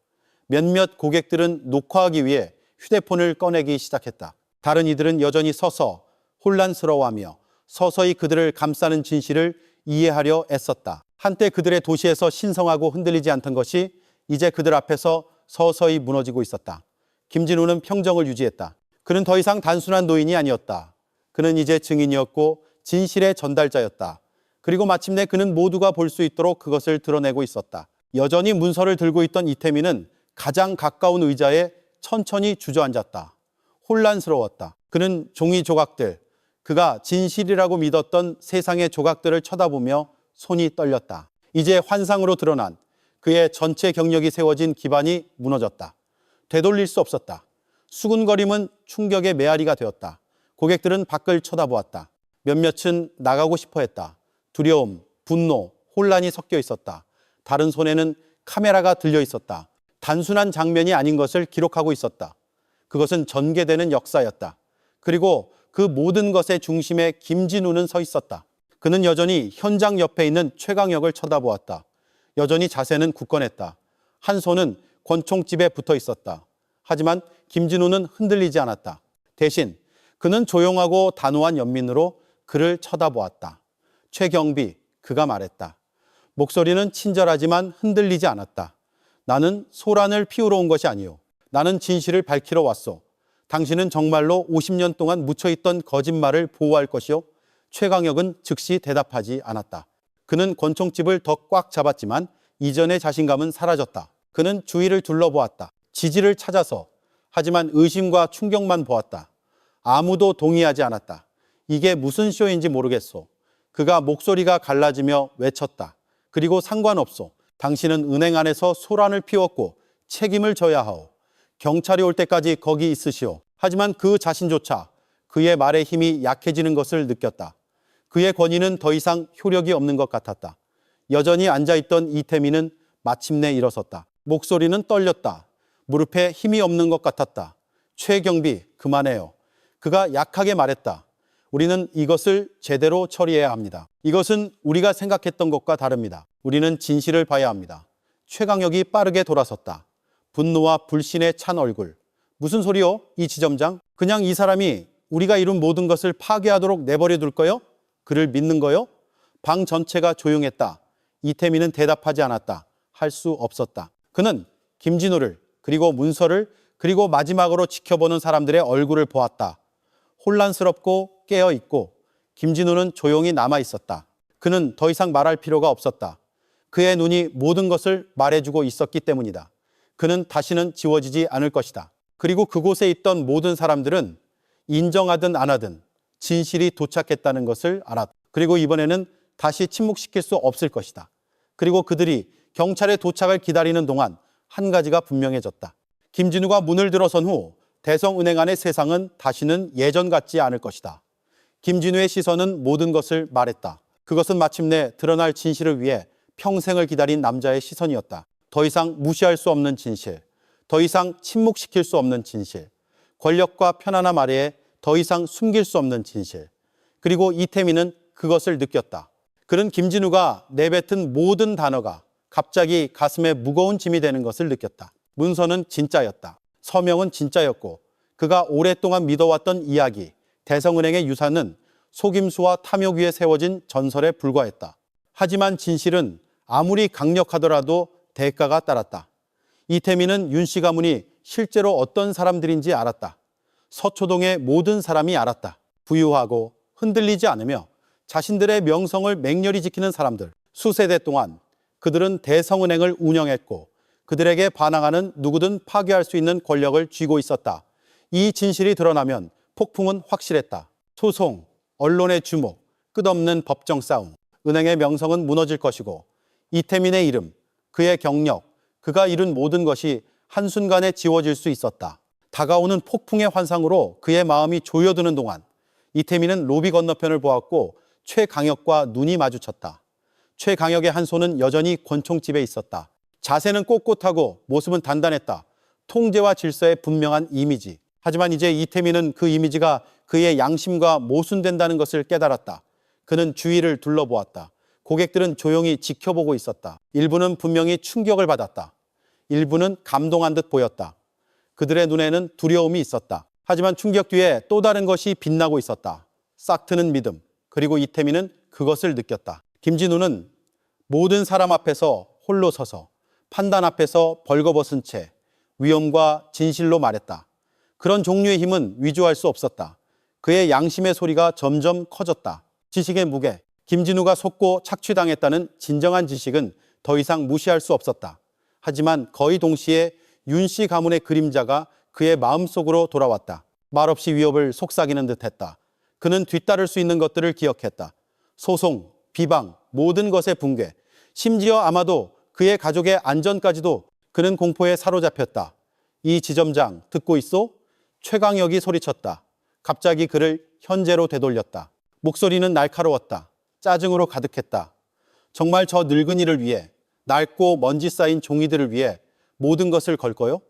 몇몇 고객들은 녹화하기 위해 휴대폰을 꺼내기 시작했다. 다른 이들은 여전히 서서 혼란스러워하며 서서히 그들을 감싸는 진실을 이해하려 애썼다. 한때 그들의 도시에서 신성하고 흔들리지 않던 것이 이제 그들 앞에서 서서히 무너지고 있었다. 김진우는 평정을 유지했다. 그는 더 이상 단순한 노인이 아니었다. 그는 이제 증인이었고 진실의 전달자였다. 그리고 마침내 그는 모두가 볼 수 있도록 그것을 드러내고 있었다. 여전히 문서를 들고 있던 이태민은 가장 가까운 의자에 천천히 주저앉았다. 혼란스러웠다. 그는 종이 조각들, 그가 진실이라고 믿었던 세상의 조각들을 쳐다보며 손이 떨렸다. 이제 환상으로 드러난 그의 전체 경력이 세워진 기반이 무너졌다. 되돌릴 수 없었다. 수군거림은 충격의 메아리가 되었다. 고객들은 밖을 쳐다보았다. 몇몇은 나가고 싶어 했다. 두려움, 분노, 혼란이 섞여 있었다. 다른 손에는 카메라가 들려 있었다. 단순한 장면이 아닌 것을 기록하고 있었다. 그것은 전개되는 역사였다. 그리고 그 모든 것의 중심에 김진우는 서 있었다. 그는 여전히 현장 옆에 있는 최강혁을 쳐다보았다. 여전히 자세는 굳건했다. 한 손은 권총집에 붙어 있었다. 하지만 김진우는 흔들리지 않았다. 대신 그는 조용하고 단호한 연민으로 그를 쳐다보았다. 최경비, 그가 말했다. 목소리는 친절하지만 흔들리지 않았다. 나는 소란을 피우러 온 것이 아니오. 나는 진실을 밝히러 왔소. 당신은 정말로 50년 동안 묻혀있던 거짓말을 보호할 것이오. 최강혁은 즉시 대답하지 않았다. 그는 권총집을 더 꽉 잡았지만 이전의 자신감은 사라졌다. 그는 주위를 둘러보았다. 지지를 찾아서. 하지만 의심과 충격만 보았다. 아무도 동의하지 않았다. 이게 무슨 쇼인지 모르겠소. 그가 목소리가 갈라지며 외쳤다. 그리고 상관없소. 당신은 은행 안에서 소란을 피웠고 책임을 져야 하오. 경찰이 올 때까지 거기 있으시오. 하지만 그 자신조차 그의 말의 힘이 약해지는 것을 느꼈다. 그의 권위는 더 이상 효력이 없는 것 같았다. 여전히 앉아있던 이태민은 마침내 일어섰다. 목소리는 떨렸다. 무릎에 힘이 없는 것 같았다. 최경비, 그만해요. 그가 약하게 말했다. 우리는 이것을 제대로 처리해야 합니다. 이것은 우리가 생각했던 것과 다릅니다. 우리는 진실을 봐야 합니다. 최강혁이 빠르게 돌아섰다. 분노와 불신에 찬 얼굴. 무슨 소리요? 이 지점장? 그냥 이 사람이 우리가 이룬 모든 것을 파괴하도록 내버려 둘 거요? 그를 믿는 거요? 방 전체가 조용했다. 이태민은 대답하지 않았다. 할 수 없었다. 그는 김진우를 그리고 문서를 그리고 마지막으로 지켜보는 사람들의 얼굴을 보았다. 혼란스럽고 깨어있고 김진우는 조용히 남아 있었다. 그는 더 이상 말할 필요가 없었다. 그의 눈이 모든 것을 말해주고 있었기 때문이다. 그는 다시는 지워지지 않을 것이다. 그리고 그곳에 있던 모든 사람들은 인정하든 안 하든 진실이 도착했다는 것을 알았다. 그리고 이번에는 다시 침묵시킬 수 없을 것이다. 그리고 그들이 경찰의 도착을 기다리는 동안 한 가지가 분명해졌다. 김진우가 문을 들어선 후 대성은행 안의 세상은 다시는 예전 같지 않을 것이다. 김진우의 시선은 모든 것을 말했다. 그것은 마침내 드러날 진실을 위해 평생을 기다린 남자의 시선이었다. 더 이상 무시할 수 없는 진실, 더 이상 침묵시킬 수 없는 진실, 권력과 편안함 아래에 더 이상 숨길 수 없는 진실. 그리고 이태민은 그것을 느꼈다. 그는 김진우가 내뱉은 모든 단어가 갑자기 가슴에 무거운 짐이 되는 것을 느꼈다. 문서는 진짜였다. 서명은 진짜였고 그가 오랫동안 믿어왔던 이야기, 대성은행의 유산은 속임수와 탐욕 위에 세워진 전설에 불과했다. 하지만 진실은 아무리 강력하더라도 대가가 따랐다. 이태민은 윤씨 가문이 실제로 어떤 사람들인지 알았다. 서초동의 모든 사람이 알았다. 부유하고 흔들리지 않으며 자신들의 명성을 맹렬히 지키는 사람들. 수세대 동안 그들은 대성은행을 운영했고 그들에게 반항하는 누구든 파괴할 수 있는 권력을 쥐고 있었다. 이 진실이 드러나면 폭풍은 확실했다. 소송, 언론의 주목, 끝없는 법정 싸움. 은행의 명성은 무너질 것이고 이태민의 이름, 그의 경력, 그가 이룬 모든 것이 한순간에 지워질 수 있었다. 다가오는 폭풍의 환상으로 그의 마음이 조여드는 동안 이태민은 로비 건너편을 보았고 최강혁과 눈이 마주쳤다. 최강혁의 한 손은 여전히 권총집에 있었다. 자세는 꼿꼿하고 모습은 단단했다. 통제와 질서의 분명한 이미지. 하지만 이제 이태민은 그 이미지가 그의 양심과 모순된다는 것을 깨달았다. 그는 주위를 둘러보았다. 고객들은 조용히 지켜보고 있었다. 일부는 분명히 충격을 받았다. 일부는 감동한 듯 보였다. 그들의 눈에는 두려움이 있었다. 하지만 충격 뒤에 또 다른 것이 빛나고 있었다. 싹트는 믿음. 그리고 이태민은 그것을 느꼈다. 김진우는 모든 사람 앞에서 홀로 서서 판단 앞에서 벌거벗은 채 위엄과 진실로 말했다. 그런 종류의 힘은 위조할 수 없었다. 그의 양심의 소리가 점점 커졌다. 지식의 무게, 김진우가 속고 착취당했다는 진정한 지식은 더 이상 무시할 수 없었다. 하지만 거의 동시에 윤씨 가문의 그림자가 그의 마음속으로 돌아왔다. 말없이 위협을 속삭이는 듯했다. 그는 뒤따를 수 있는 것들을 기억했다. 소송, 비방, 모든 것의 붕괴, 심지어 아마도 그의 가족의 안전까지도. 그는 공포에 사로잡혔다. 이 지점장 듣고 있소? 최강혁이 소리쳤다. 갑자기 그를 현재로 되돌렸다. 목소리는 날카로웠다. 짜증으로 가득했다. 정말 저 늙은이를 위해, 낡고 먼지 쌓인 종이들을 위해 모든 것을 걸 거요?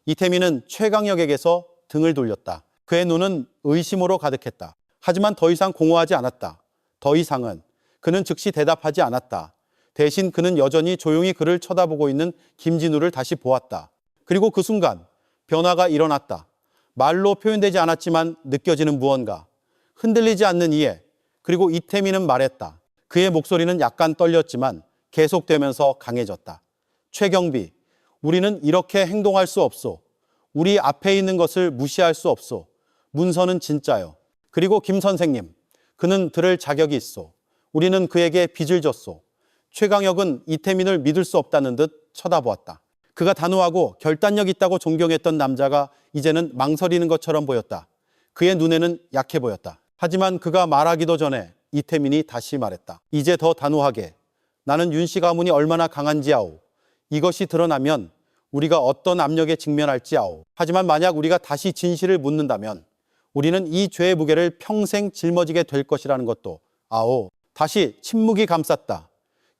이태민은 최강혁에게서 등을 돌렸다. 그의 눈은 의심으로 가득했다. 하지만 더 이상 공허하지 않았다. 더 이상은. 그는 즉시 대답하지 않았다. 대신 그는 여전히 조용히 그를 쳐다보고 있는 김진우를 다시 보았다. 그리고 그 순간 변화가 일어났다. 말로 표현되지 않았지만 느껴지는 무언가. 흔들리지 않는 이해. 그리고 이태민은 말했다. 그의 목소리는 약간 떨렸지만 계속되면서 강해졌다. 최경비, 우리는 이렇게 행동할 수 없소. 우리 앞에 있는 것을 무시할 수 없소. 문서는 진짜요. 그리고 김 선생님, 그는 들을 자격이 있소. 우리는 그에게 빚을 졌소. 최강혁은 이태민을 믿을 수 없다는 듯 쳐다보았다. 그가 단호하고 결단력 있다고 존경했던 남자가 이제는 망설이는 것처럼 보였다. 그의 눈에는 약해 보였다. 하지만 그가 말하기도 전에 이태민이 다시 말했다. 이제 더 단호하게. 나는 윤씨 가문이 얼마나 강한지 아오. 이것이 드러나면 우리가 어떤 압력에 직면할지 아오. 하지만 만약 우리가 다시 진실을 묻는다면 우리는 이 죄의 무게를 평생 짊어지게 될 것이라는 것도 아오. 다시 침묵이 감쌌다.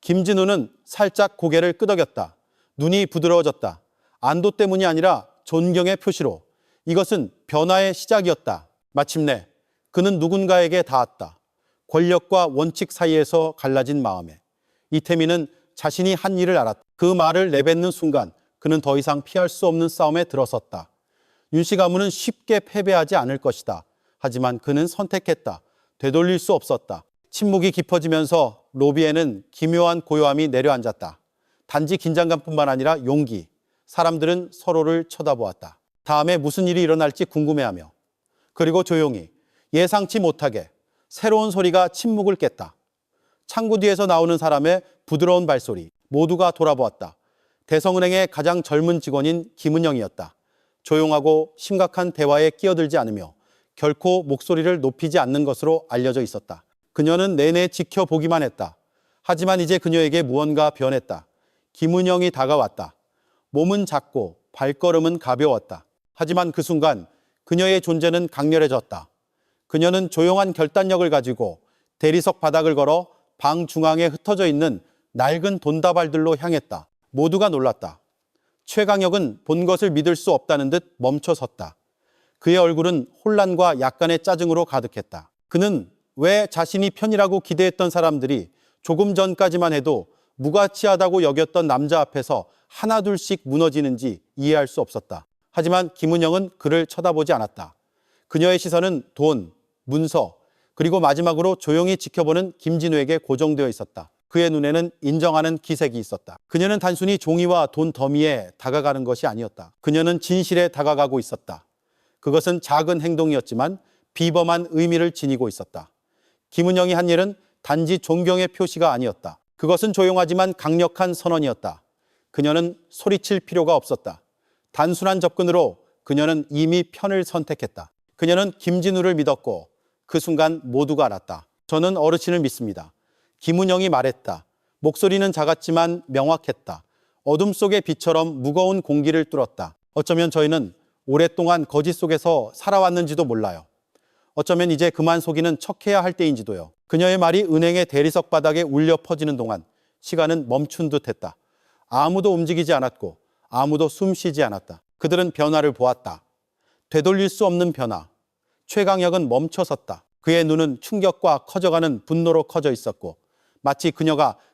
김진우는 살짝 고개를 끄덕였다. 눈이 부드러워졌다. 안도 때문이 아니라 존경의 표시로. 이것은 변화의 시작이었다. 마침내 그는 누군가에게 닿았다. 권력과 원칙 사이에서 갈라진 마음에. 이태민은 자신이 한 일을 알았다. 그 말을 내뱉는 순간 그는 더 이상 피할 수 없는 싸움에 들어섰다. 윤씨 가문은 쉽게 패배하지 않을 것이다. 하지만 그는 선택했다. 되돌릴 수 없었다. 침묵이 깊어지면서 로비에는 기묘한 고요함이 내려앉았다. 단지 긴장감뿐만 아니라 용기. 사람들은 서로를 쳐다보았다. 다음에 무슨 일이 일어날지 궁금해하며. 그리고 조용히 예상치 못하게 새로운 소리가 침묵을 깼다. 창구 뒤에서 나오는 사람의 부드러운 발소리. 모두가 돌아보았다. 대성은행의 가장 젊은 직원인 김은영이었다. 조용하고 심각한 대화에 끼어들지 않으며 결코 목소리를 높이지 않는 것으로 알려져 있었다. 그녀는 내내 지켜보기만 했다. 하지만 이제 그녀에게 무언가 변했다. 김은영이 다가왔다. 몸은 작고 발걸음은 가벼웠다. 하지만 그 순간 그녀의 존재는 강렬해졌다. 그녀는 조용한 결단력을 가지고 대리석 바닥을 걸어 방 중앙에 흩어져 있는 낡은 돈다발들로 향했다. 모두가 놀랐다. 최강혁은 본 것을 믿을 수 없다는 듯 멈춰섰다. 그의 얼굴은 혼란과 약간의 짜증으로 가득했다. 그는 왜 자신이 편이라고 기대했던 사람들이 조금 전까지만 해도 무가치하다고 여겼던 남자 앞에서 하나둘씩 무너지는지 이해할 수 없었다. 하지만 김은영은 그를 쳐다보지 않았다. 그녀의 시선은 돈, 문서, 그리고 마지막으로 조용히 지켜보는 김진우에게 고정되어 있었다. 그의 눈에는 인정하는 기색이 있었다. 그녀는 단순히 종이와 돈 더미에 다가가는 것이 아니었다. 그녀는 진실에 다가가고 있었다. 그것은 작은 행동이었지만 비범한 의미를 지니고 있었다. 김은영이 한 일은 단지 존경의 표시가 아니었다. 그것은 조용하지만 강력한 선언이었다. 그녀는 소리칠 필요가 없었다. 단순한 접근으로 그녀는 이미 편을 선택했다. 그녀는 김진우를 믿었고 그 순간 모두가 알았다. 저는 어르신을 믿습니다. 김은영이 말했다. 목소리는 작았지만 명확했다. 어둠 속의 빛처럼 무거운 공기를 뚫었다. 어쩌면 저희는 오랫동안 거짓 속에서 살아왔는지도 몰라요. 어쩌면 이제 그만 속이는 척해야 할 때인지도요. 그녀의 말이 은행의 대리석 바닥에 울려 퍼지는 동안 시간은 멈춘 듯했다. 아무도 움직이지 않았고 아무도 숨쉬지 않았다. 그들은 변화를 보았다. 되돌릴 수 없는 변화. 최강혁은 멈춰섰다. 그의 눈은 충격과 커져가는 분노로 커져 있었고 마치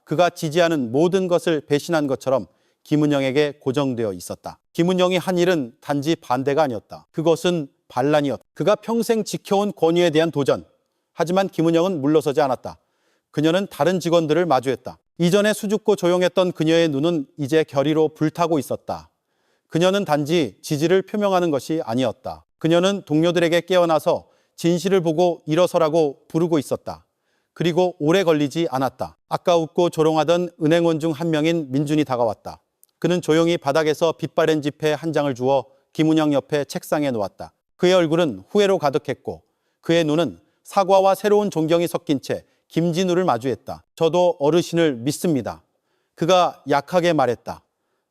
그가 지지하는 모든 것을 배신한 것처럼 김은영에게 고정되어 있었다. 김은영이 한 일은 단지 반대가 아니었다. 그것은 반란이었다. 그가 평생 지켜온 권위에 대한 도전. 하지만 김은영은 물러서지 않았다. 그녀는 다른 직원들을 마주했다. 이전에 수줍고 조용했던 그녀의 눈은 이제 결의로 불타고 있었다. 그녀는 단지 지지를 표명하는 것이 아니었다. 그녀는 동료들에게 깨어나서 진실을 보고 일어서라고 부르고 있었다. 그리고 오래 걸리지 않았다. 아까 웃고 조롱하던 은행원 중 한 명인 민준이 다가왔다. 그는 조용히 바닥에서 빛바랜 지폐 한 장을 주워 김은영 옆에 책상에 놓았다. 그의 얼굴은 후회로 가득했고 그의 눈은 사과와 새로운 존경이 섞인 채 김진우를 마주했다. 저도 어르신을 믿습니다. 그가 약하게 말했다.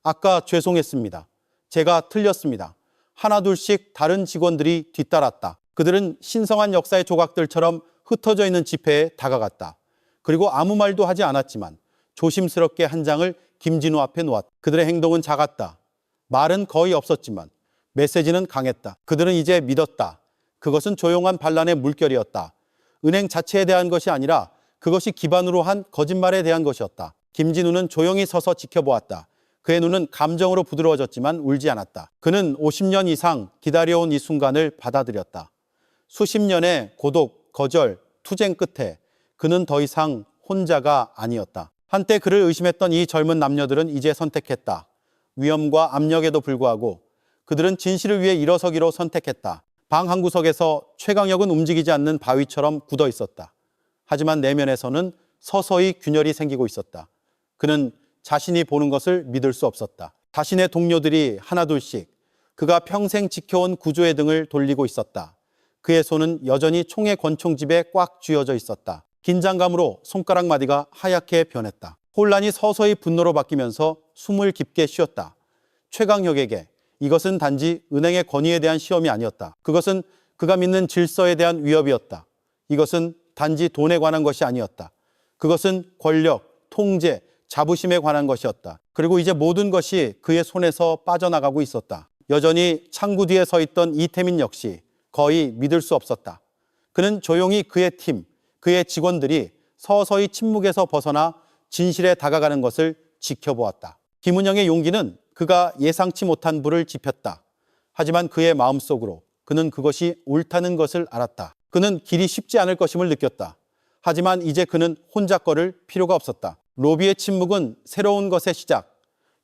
아까 죄송했습니다. 제가 틀렸습니다. 하나둘씩 다른 직원들이 뒤따랐다. 그들은 신성한 역사의 조각들처럼 흩어져 있는 지폐에 다가갔다. 그리고 아무 말도 하지 않았지만 조심스럽게 한 장을 김진우 앞에 놓았다. 그들의 행동은 작았다. 말은 거의 없었지만 메시지는 강했다. 그들은 이제 믿었다. 그것은 조용한 반란의 물결이었다. 은행 자체에 대한 것이 아니라 그것이 기반으로 한 거짓말에 대한 것이었다. 김진우는 조용히 서서 지켜보았다. 그의 눈은 감정으로 부드러워졌지만 울지 않았다. 그는 50년 이상 기다려온 이 순간을 받아들였다. 수십 년의 고독, 거절, 투쟁 끝에 그는 더 이상 혼자가 아니었다. 한때 그를 의심했던 이 젊은 남녀들은 이제 선택했다. 위험과 압력에도 불구하고 그들은 진실을 위해 일어서기로 선택했다. 방 한 구석에서 최강혁은 움직이지 않는 바위처럼 굳어 있었다. 하지만 내면에서는 서서히 균열이 생기고 있었다. 그는 자신이 보는 것을 믿을 수 없었다. 자신의 동료들이 하나둘씩 그가 평생 지켜온 구조의 등을 돌리고 있었다. 그의 손은 여전히 총의 권총집에 꽉 쥐어져 있었다. 긴장감으로 손가락 마디가 하얗게 변했다. 혼란이 서서히 분노로 바뀌면서 숨을 깊게 쉬었다. 최강혁에게 이것은 단지 은행의 권위에 대한 시험이 아니었다. 그것은 그가 믿는 질서에 대한 위협이었다. 이것은 단지 돈에 관한 것이 아니었다. 그것은 권력, 통제, 자부심에 관한 것이었다. 그리고 이제 모든 것이 그의 손에서 빠져나가고 있었다. 여전히 창구 뒤에 서 있던 이태민 역시 거의 믿을 수 없었다. 그는 조용히 그의 팀, 그의 직원들이 서서히 침묵에서 벗어나 진실에 다가가는 것을 지켜보았다. 김은영의 용기는 그가 예상치 못한 불을 지폈다. 하지만 그의 마음속으로 그는 그것이 옳다는 것을 알았다. 그는 길이 쉽지 않을 것임을 느꼈다. 하지만 이제 그는 혼자 걸을 필요가 없었다. 로비의 침묵은 새로운 것의 시작,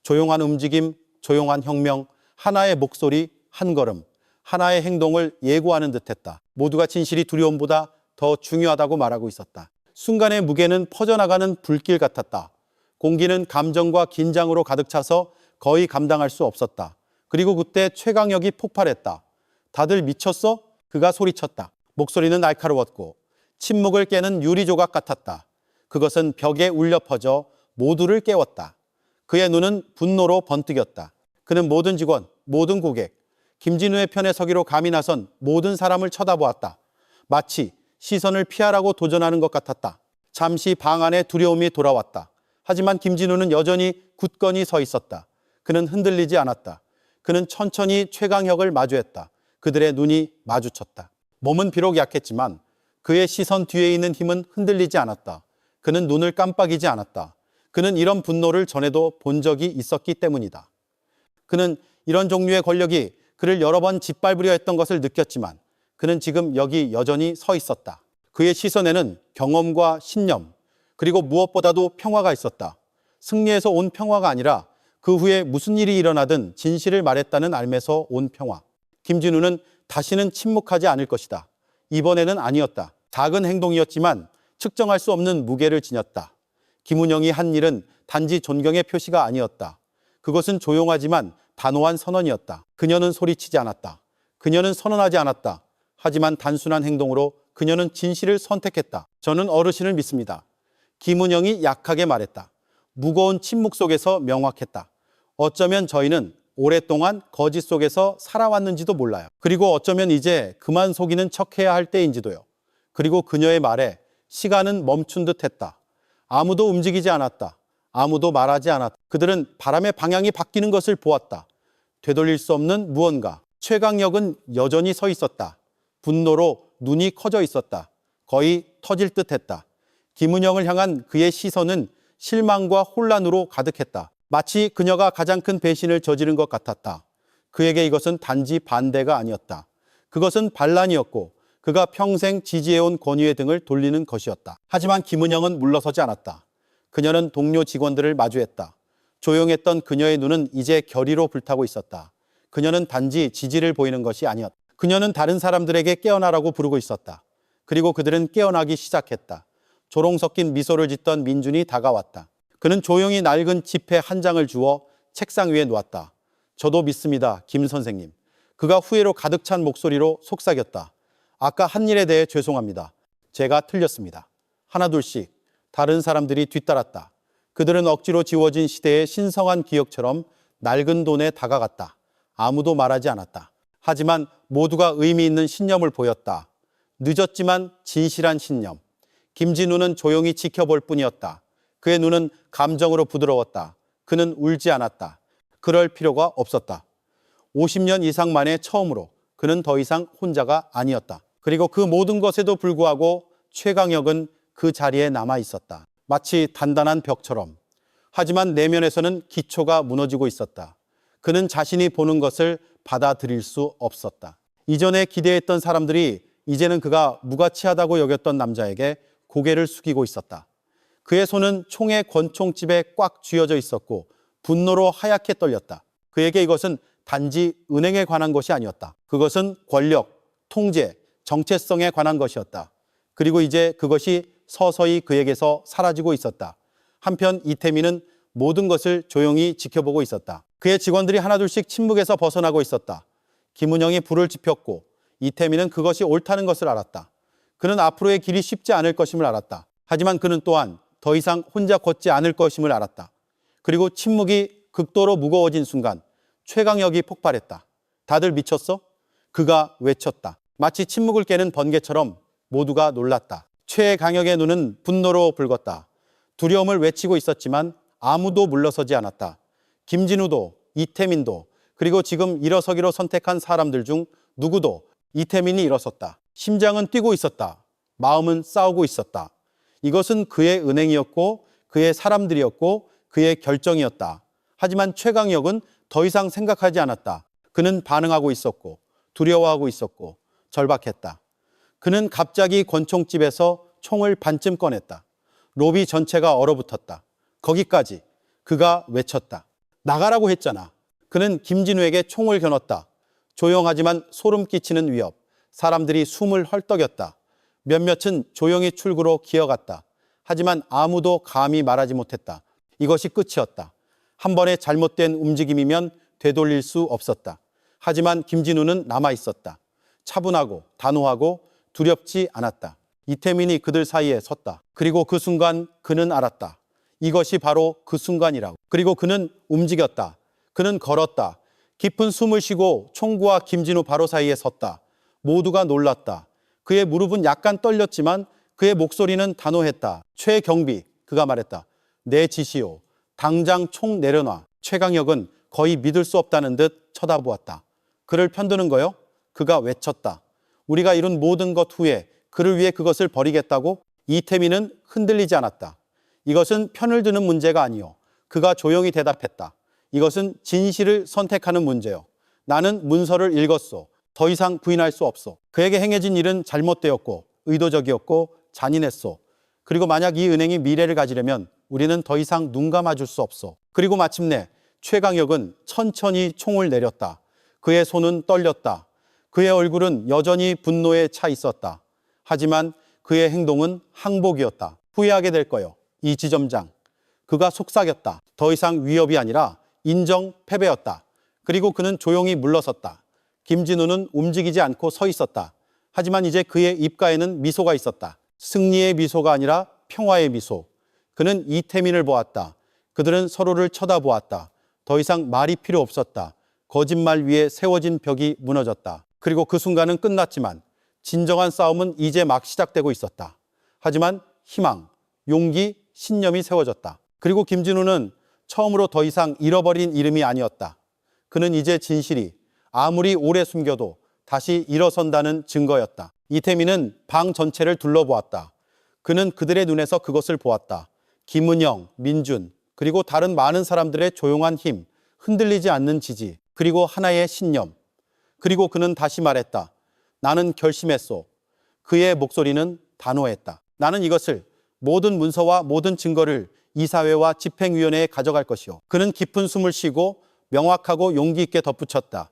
조용한 움직임, 조용한 혁명, 하나의 목소리, 한 걸음, 하나의 행동을 예고하는 듯했다. 모두가 진실이 두려움보다 더 중요하다고 말하고 있었다. 순간의 무게는 퍼져나가는 불길 같았다. 공기는 감정과 긴장으로 가득 차서 거의 감당할 수 없었다. 그리고 그때 최강혁이 폭발했다. 다들 미쳤어? 그가 소리쳤다. 목소리는 날카로웠고 침묵을 깨는 유리조각 같았다. 그것은 벽에 울려 퍼져 모두를 깨웠다. 그의 눈은 분노로 번뜩였다. 그는 모든 직원, 모든 고객, 김진우의 편에 서기로 감히 나선 모든 사람을 쳐다보았다. 마치 시선을 피하라고 도전하는 것 같았다. 잠시 방 안에 두려움이 돌아왔다. 하지만 김진우는 여전히 굳건히 서 있었다. 그는 흔들리지 않았다. 그는 천천히 최강혁을 마주했다. 그들의 눈이 마주쳤다. 몸은 비록 약했지만 그의 시선 뒤에 있는 힘은 흔들리지 않았다. 그는 눈을 깜빡이지 않았다. 그는 이런 분노를 전에도 본 적이 있었기 때문이다. 그는 이런 종류의 권력이 그를 여러 번 짓밟으려 했던 것을 느꼈지만 그는 지금 여기 여전히 서 있었다. 그의 시선에는 경험과 신념, 그리고 무엇보다도 평화가 있었다. 승리에서 온 평화가 아니라 그 후에 무슨 일이 일어나든 진실을 말했다는 알면서 온 평화. 김진우는 다시는 침묵하지 않을 것이다. 이번에는 아니었다. 작은 행동이었지만 측정할 수 없는 무게를 지녔다. 김은영이 한 일은 단지 존경의 표시가 아니었다. 그것은 조용하지만 단호한 선언이었다. 그녀는 소리치지 않았다. 그녀는 선언하지 않았다. 하지만 단순한 행동으로 그녀는 진실을 선택했다. 저는 어르신을 믿습니다. 김은영이 약하게 말했다. 무거운 침묵 속에서 명확했다. 어쩌면 저희는 오랫동안 거짓 속에서 살아왔는지도 몰라요. 그리고 어쩌면 이제 그만 속이는 척해야 할 때인지도요. 그리고 그녀의 말에 시간은 멈춘 듯 했다. 아무도 움직이지 않았다. 아무도 말하지 않았다. 그들은 바람의 방향이 바뀌는 것을 보았다. 되돌릴 수 없는 무언가. 최강혁은 여전히 서 있었다. 분노로 눈이 커져 있었다. 거의 터질 듯 했다. 김은영을 향한 그의 시선은 실망과 혼란으로 가득했다. 마치 그녀가 가장 큰 배신을 저지른 것 같았다. 그에게 이것은 단지 반대가 아니었다. 그것은 반란이었고 그가 평생 지지해온 권위의 등을 돌리는 것이었다. 하지만 김은영은 물러서지 않았다. 그녀는 동료 직원들을 마주했다. 조용했던 그녀의 눈은 이제 결의로 불타고 있었다. 그녀는 단지 지지를 보이는 것이 아니었다. 그녀는 다른 사람들에게 깨어나라고 부르고 있었다. 그리고 그들은 깨어나기 시작했다. 조롱 섞인 미소를 짓던 민준이 다가왔다. 그는 조용히 낡은 지폐 한 장을 주어 책상 위에 놓았다. 저도 믿습니다, 김 선생님. 그가 후회로 가득 찬 목소리로 속삭였다. 아까 한 일에 대해 죄송합니다. 제가 틀렸습니다. 하나둘씩 다른 사람들이 뒤따랐다. 그들은 억지로 지워진 시대의 신성한 기억처럼 낡은 돈에 다가갔다. 아무도 말하지 않았다. 하지만 모두가 의미 있는 신념을 보였다. 늦었지만 진실한 신념. 김진우는 조용히 지켜볼 뿐이었다. 그의 눈은 감정으로 부드러웠다. 그는 울지 않았다. 그럴 필요가 없었다. 50년 이상 만에 처음으로 그는 더 이상 혼자가 아니었다. 그리고 그 모든 것에도 불구하고 최강혁은 그 자리에 남아 있었다. 마치 단단한 벽처럼. 하지만 내면에서는 기초가 무너지고 있었다. 그는 자신이 보는 것을 받아들일 수 없었다. 이전에 기대했던 사람들이 이제는 그가 무가치하다고 여겼던 남자에게 고개를 숙이고 있었다. 그의 손은 총의 권총집에 꽉 쥐어져 있었고 분노로 하얗게 떨렸다. 그에게 이것은 단지 은행에 관한 것이 아니었다. 그것은 권력, 통제, 정체성에 관한 것이었다. 그리고 이제 그것이 서서히 그에게서 사라지고 있었다. 한편 이태민은 모든 것을 조용히 지켜보고 있었다. 그의 직원들이 하나둘씩 침묵에서 벗어나고 있었다. 김은영이 불을 지폈고 이태민은 그것이 옳다는 것을 알았다. 그는 앞으로의 길이 쉽지 않을 것임을 알았다. 하지만 그는 또한 더 이상 혼자 걷지 않을 것임을 알았다. 그리고 침묵이 극도로 무거워진 순간 최강혁이 폭발했다. 다들 미쳤어? 그가 외쳤다. 마치 침묵을 깨는 번개처럼 모두가 놀랐다. 최강혁의 눈은 분노로 붉었다. 두려움을 외치고 있었지만 아무도 물러서지 않았다. 김진우도 이태민도 그리고 지금 일어서기로 선택한 사람들 중 누구도 이태민이 일어섰다. 심장은 뛰고 있었다. 마음은 싸우고 있었다. 이것은 그의 은행이었고 그의 사람들이었고 그의 결정이었다. 하지만 최강혁은 더 이상 생각하지 않았다. 그는 반응하고 있었고 두려워하고 있었고 절박했다. 그는 갑자기 권총집에서 총을 반쯤 꺼냈다. 로비 전체가 얼어붙었다. 거기까지 그가 외쳤다. 나가라고 했잖아. 그는 김진우에게 총을 겨눴다. 조용하지만 소름 끼치는 위협. 사람들이 숨을 헐떡였다. 몇몇은 조용히 출구로 기어갔다. 하지만 아무도 감히 말하지 못했다. 이것이 끝이었다. 한 번의 잘못된 움직임이면 되돌릴 수 없었다. 하지만 김진우는 남아있었다. 차분하고 단호하고 두렵지 않았다. 이태민이 그들 사이에 섰다. 그리고 그 순간 그는 알았다. 이것이 바로 그 순간이라고. 그리고 그는 움직였다. 그는 걸었다. 깊은 숨을 쉬고 총구와 김진우 바로 사이에 섰다. 모두가 놀랐다. 그의 무릎은 약간 떨렸지만 그의 목소리는 단호했다. 최경비, 그가 말했다. 내 지시오. 당장 총 내려놔. 최강혁은 거의 믿을 수 없다는 듯 쳐다보았다. 그를 편드는 거요? 그가 외쳤다. 우리가 이룬 모든 것 후에 그를 위해 그것을 버리겠다고? 이태민은 흔들리지 않았다. 이것은 편을 드는 문제가 아니오. 그가 조용히 대답했다. 이것은 진실을 선택하는 문제요. 나는 문서를 읽었소. 더 이상 부인할 수 없소. 그에게 행해진 일은 잘못되었고 의도적이었고 잔인했소. 그리고 만약 이 은행이 미래를 가지려면 우리는 더 이상 눈 감아줄 수 없소. 그리고 마침내 최강혁은 천천히 총을 내렸다. 그의 손은 떨렸다. 그의 얼굴은 여전히 분노에 차 있었다. 하지만 그의 행동은 항복이었다. 후회하게 될 거요. 이 지점장. 그가 속삭였다. 더 이상 위협이 아니라 인정 패배였다. 그리고 그는 조용히 물러섰다. 김진우는 움직이지 않고 서 있었다. 하지만 이제 그의 입가에는 미소가 있었다. 승리의 미소가 아니라 평화의 미소. 그는 이태민을 보았다. 그들은 서로를 쳐다보았다. 더 이상 말이 필요 없었다. 거짓말 위에 세워진 벽이 무너졌다. 그리고 그 순간은 끝났지만 진정한 싸움은 이제 막 시작되고 있었다. 하지만 희망, 용기, 신념이 세워졌다. 그리고 김진우는 처음으로 더 이상 잃어버린 이름이 아니었다. 그는 이제 진실이 아무리 오래 숨겨도 다시 일어선다는 증거였다. 이태민은 방 전체를 둘러보았다. 그는 그들의 눈에서 그것을 보았다. 김은영, 민준, 그리고 다른 많은 사람들의 조용한 힘, 흔들리지 않는 지지, 그리고 하나의 신념. 그리고 그는 다시 말했다. 나는 결심했소. 그의 목소리는 단호했다. 나는 이것을 모든 문서와 모든 증거를 이사회와 집행위원회에 가져갈 것이오. 그는 깊은 숨을 쉬고 명확하고 용기 있게 덧붙였다.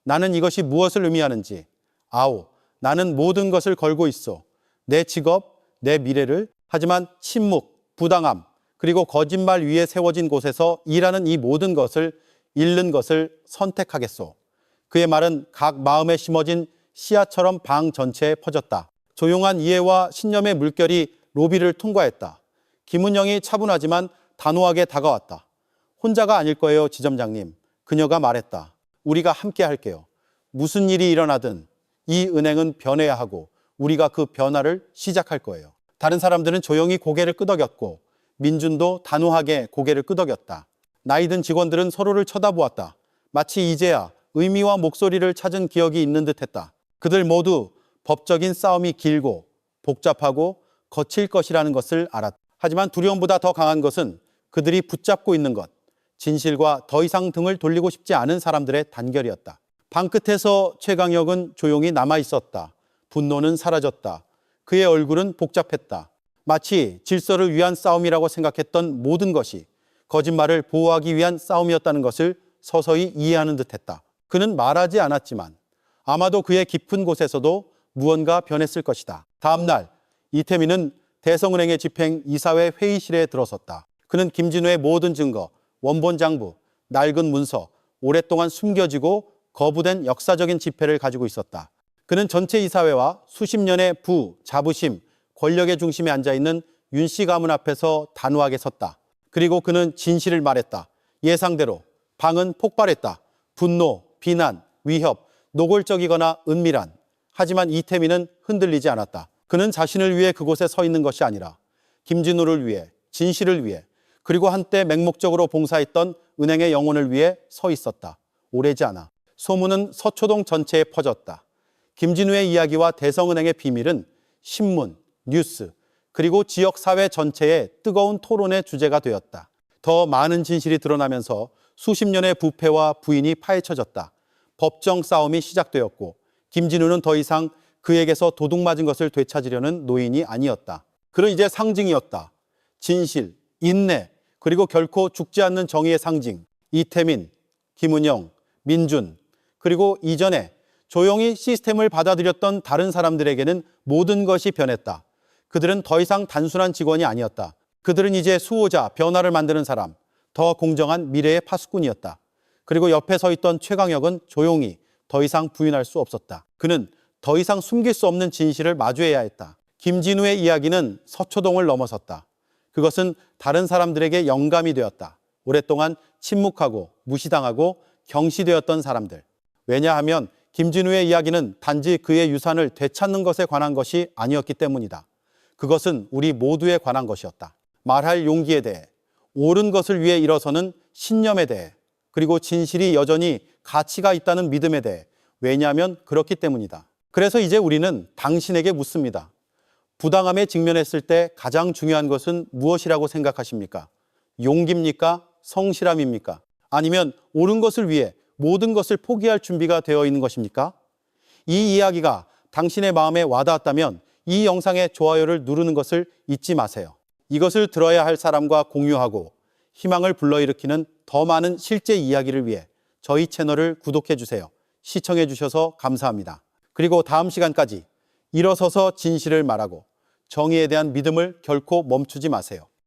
나는 이것이 무엇을 의미하는지. 아오, 나는 모든 것을 걸고 있어. 내 직업, 내 미래를. 하지만 침묵, 부당함, 그리고 거짓말 위에 세워진 곳에서 일하는 이 모든 것을 잃는 것을 선택하겠소. 그의 말은 각 마음에 심어진 씨앗처럼 방 전체에 퍼졌다. 조용한 이해와 신념의 물결이 로비를 통과했다. 김은영이 차분하지만 단호하게 다가왔다. 혼자가 아닐 거예요, 지점장님. 그녀가 말했다. 우리가 함께 할게요. 무슨 일이 일어나든 이 은행은 변해야 하고 우리가 그 변화를 시작할 거예요. 다른 사람들은 조용히 고개를 끄덕였고 민준도 단호하게 고개를 끄덕였다. 나이든 직원들은 서로를 쳐다보았다. 마치 이제야 의미와 목소리를 찾은 기억이 있는 듯했다. 그들 모두 법적인 싸움이 길고 복잡하고 거칠 것이라는 것을 알았다. 하지만 두려움보다 더 강한 것은 그들이 붙잡고 있는 것, 진실과 더 이상 등을 돌리고 싶지 않은 사람들의 단결이었다. 방끝에서 최강혁은 조용히 남아있었다. 분노는 사라졌다. 그의 얼굴은 복잡했다. 마치 질서를 위한 싸움이라고 생각했던 모든 것이 거짓말을 보호하기 위한 싸움이었다는 것을 서서히 이해하는 듯했다. 그는 말하지 않았지만 아마도 그의 깊은 곳에서도 무언가 변했을 것이다. 다음 날 이태민은 대성은행의 집행 이사회 회의실에 들어섰다. 그는 김진우의 모든 증거, 원본 장부, 낡은 문서, 오랫동안 숨겨지고 거부된 역사적인 지폐를 가지고 있었다. 그는 전체 이사회와 수십 년의 부, 자부심, 권력의 중심에 앉아있는 윤씨 가문 앞에서 단호하게 섰다. 그리고 그는 진실을 말했다. 예상대로 방은 폭발했다. 분노, 비난, 위협, 노골적이거나 은밀한. 하지만 이태민은 흔들리지 않았다. 그는 자신을 위해 그곳에 서 있는 것이 아니라 김진우를 위해, 진실을 위해, 그리고 한때 맹목적으로 봉사했던 은행의 영혼을 위해 서 있었다. 오래지 않아. 소문은 서초동 전체에 퍼졌다. 김진우의 이야기와 대성은행의 비밀은 신문, 뉴스, 그리고 지역사회 전체의 뜨거운 토론의 주제가 되었다. 더 많은 진실이 드러나면서 수십 년의 부패와 부인이 파헤쳐졌다. 법정 싸움이 시작되었고 김진우는 더 이상 그에게서 도둑맞은 것을 되찾으려는 노인이 아니었다. 그는 이제 상징이었다. 진실, 인내, 그리고 결코 죽지 않는 정의의 상징. 이태민, 김은영, 민준, 그리고 이전에 조용히 시스템을 받아들였던 다른 사람들에게는 모든 것이 변했다. 그들은 더 이상 단순한 직원이 아니었다. 그들은 이제 수호자, 변화를 만드는 사람, 더 공정한 미래의 파수꾼이었다. 그리고 옆에 서 있던 최강혁은 조용히 더 이상 부인할 수 없었다. 그는 더 이상 숨길 수 없는 진실을 마주해야 했다. 김진우의 이야기는 서초동을 넘어섰다. 그것은 다른 사람들에게 영감이 되었다. 오랫동안 침묵하고 무시당하고 경시되었던 사람들. 왜냐하면 김진우의 이야기는 단지 그의 유산을 되찾는 것에 관한 것이 아니었기 때문이다. 그것은 우리 모두에 관한 것이었다. 말할 용기에 대해, 옳은 것을 위해 일어서는 신념에 대해, 그리고 진실이 여전히 가치가 있다는 믿음에 대해. 왜냐하면 그렇기 때문이다. 그래서 이제 우리는 당신에게 묻습니다. 부당함에 직면했을 때 가장 중요한 것은 무엇이라고 생각하십니까? 용기입니까? 성실함입니까? 아니면 옳은 것을 위해 모든 것을 포기할 준비가 되어 있는 것입니까? 이 이야기가 당신의 마음에 와닿았다면 이 영상의 좋아요를 누르는 것을 잊지 마세요. 이것을 들어야 할 사람과 공유하고 희망을 불러일으키는 더 많은 실제 이야기를 위해 저희 채널을 구독해 주세요. 시청해 주셔서 감사합니다. 그리고 다음 시간까지 일어서서 진실을 말하고 정의에 대한 믿음을 결코 멈추지 마세요.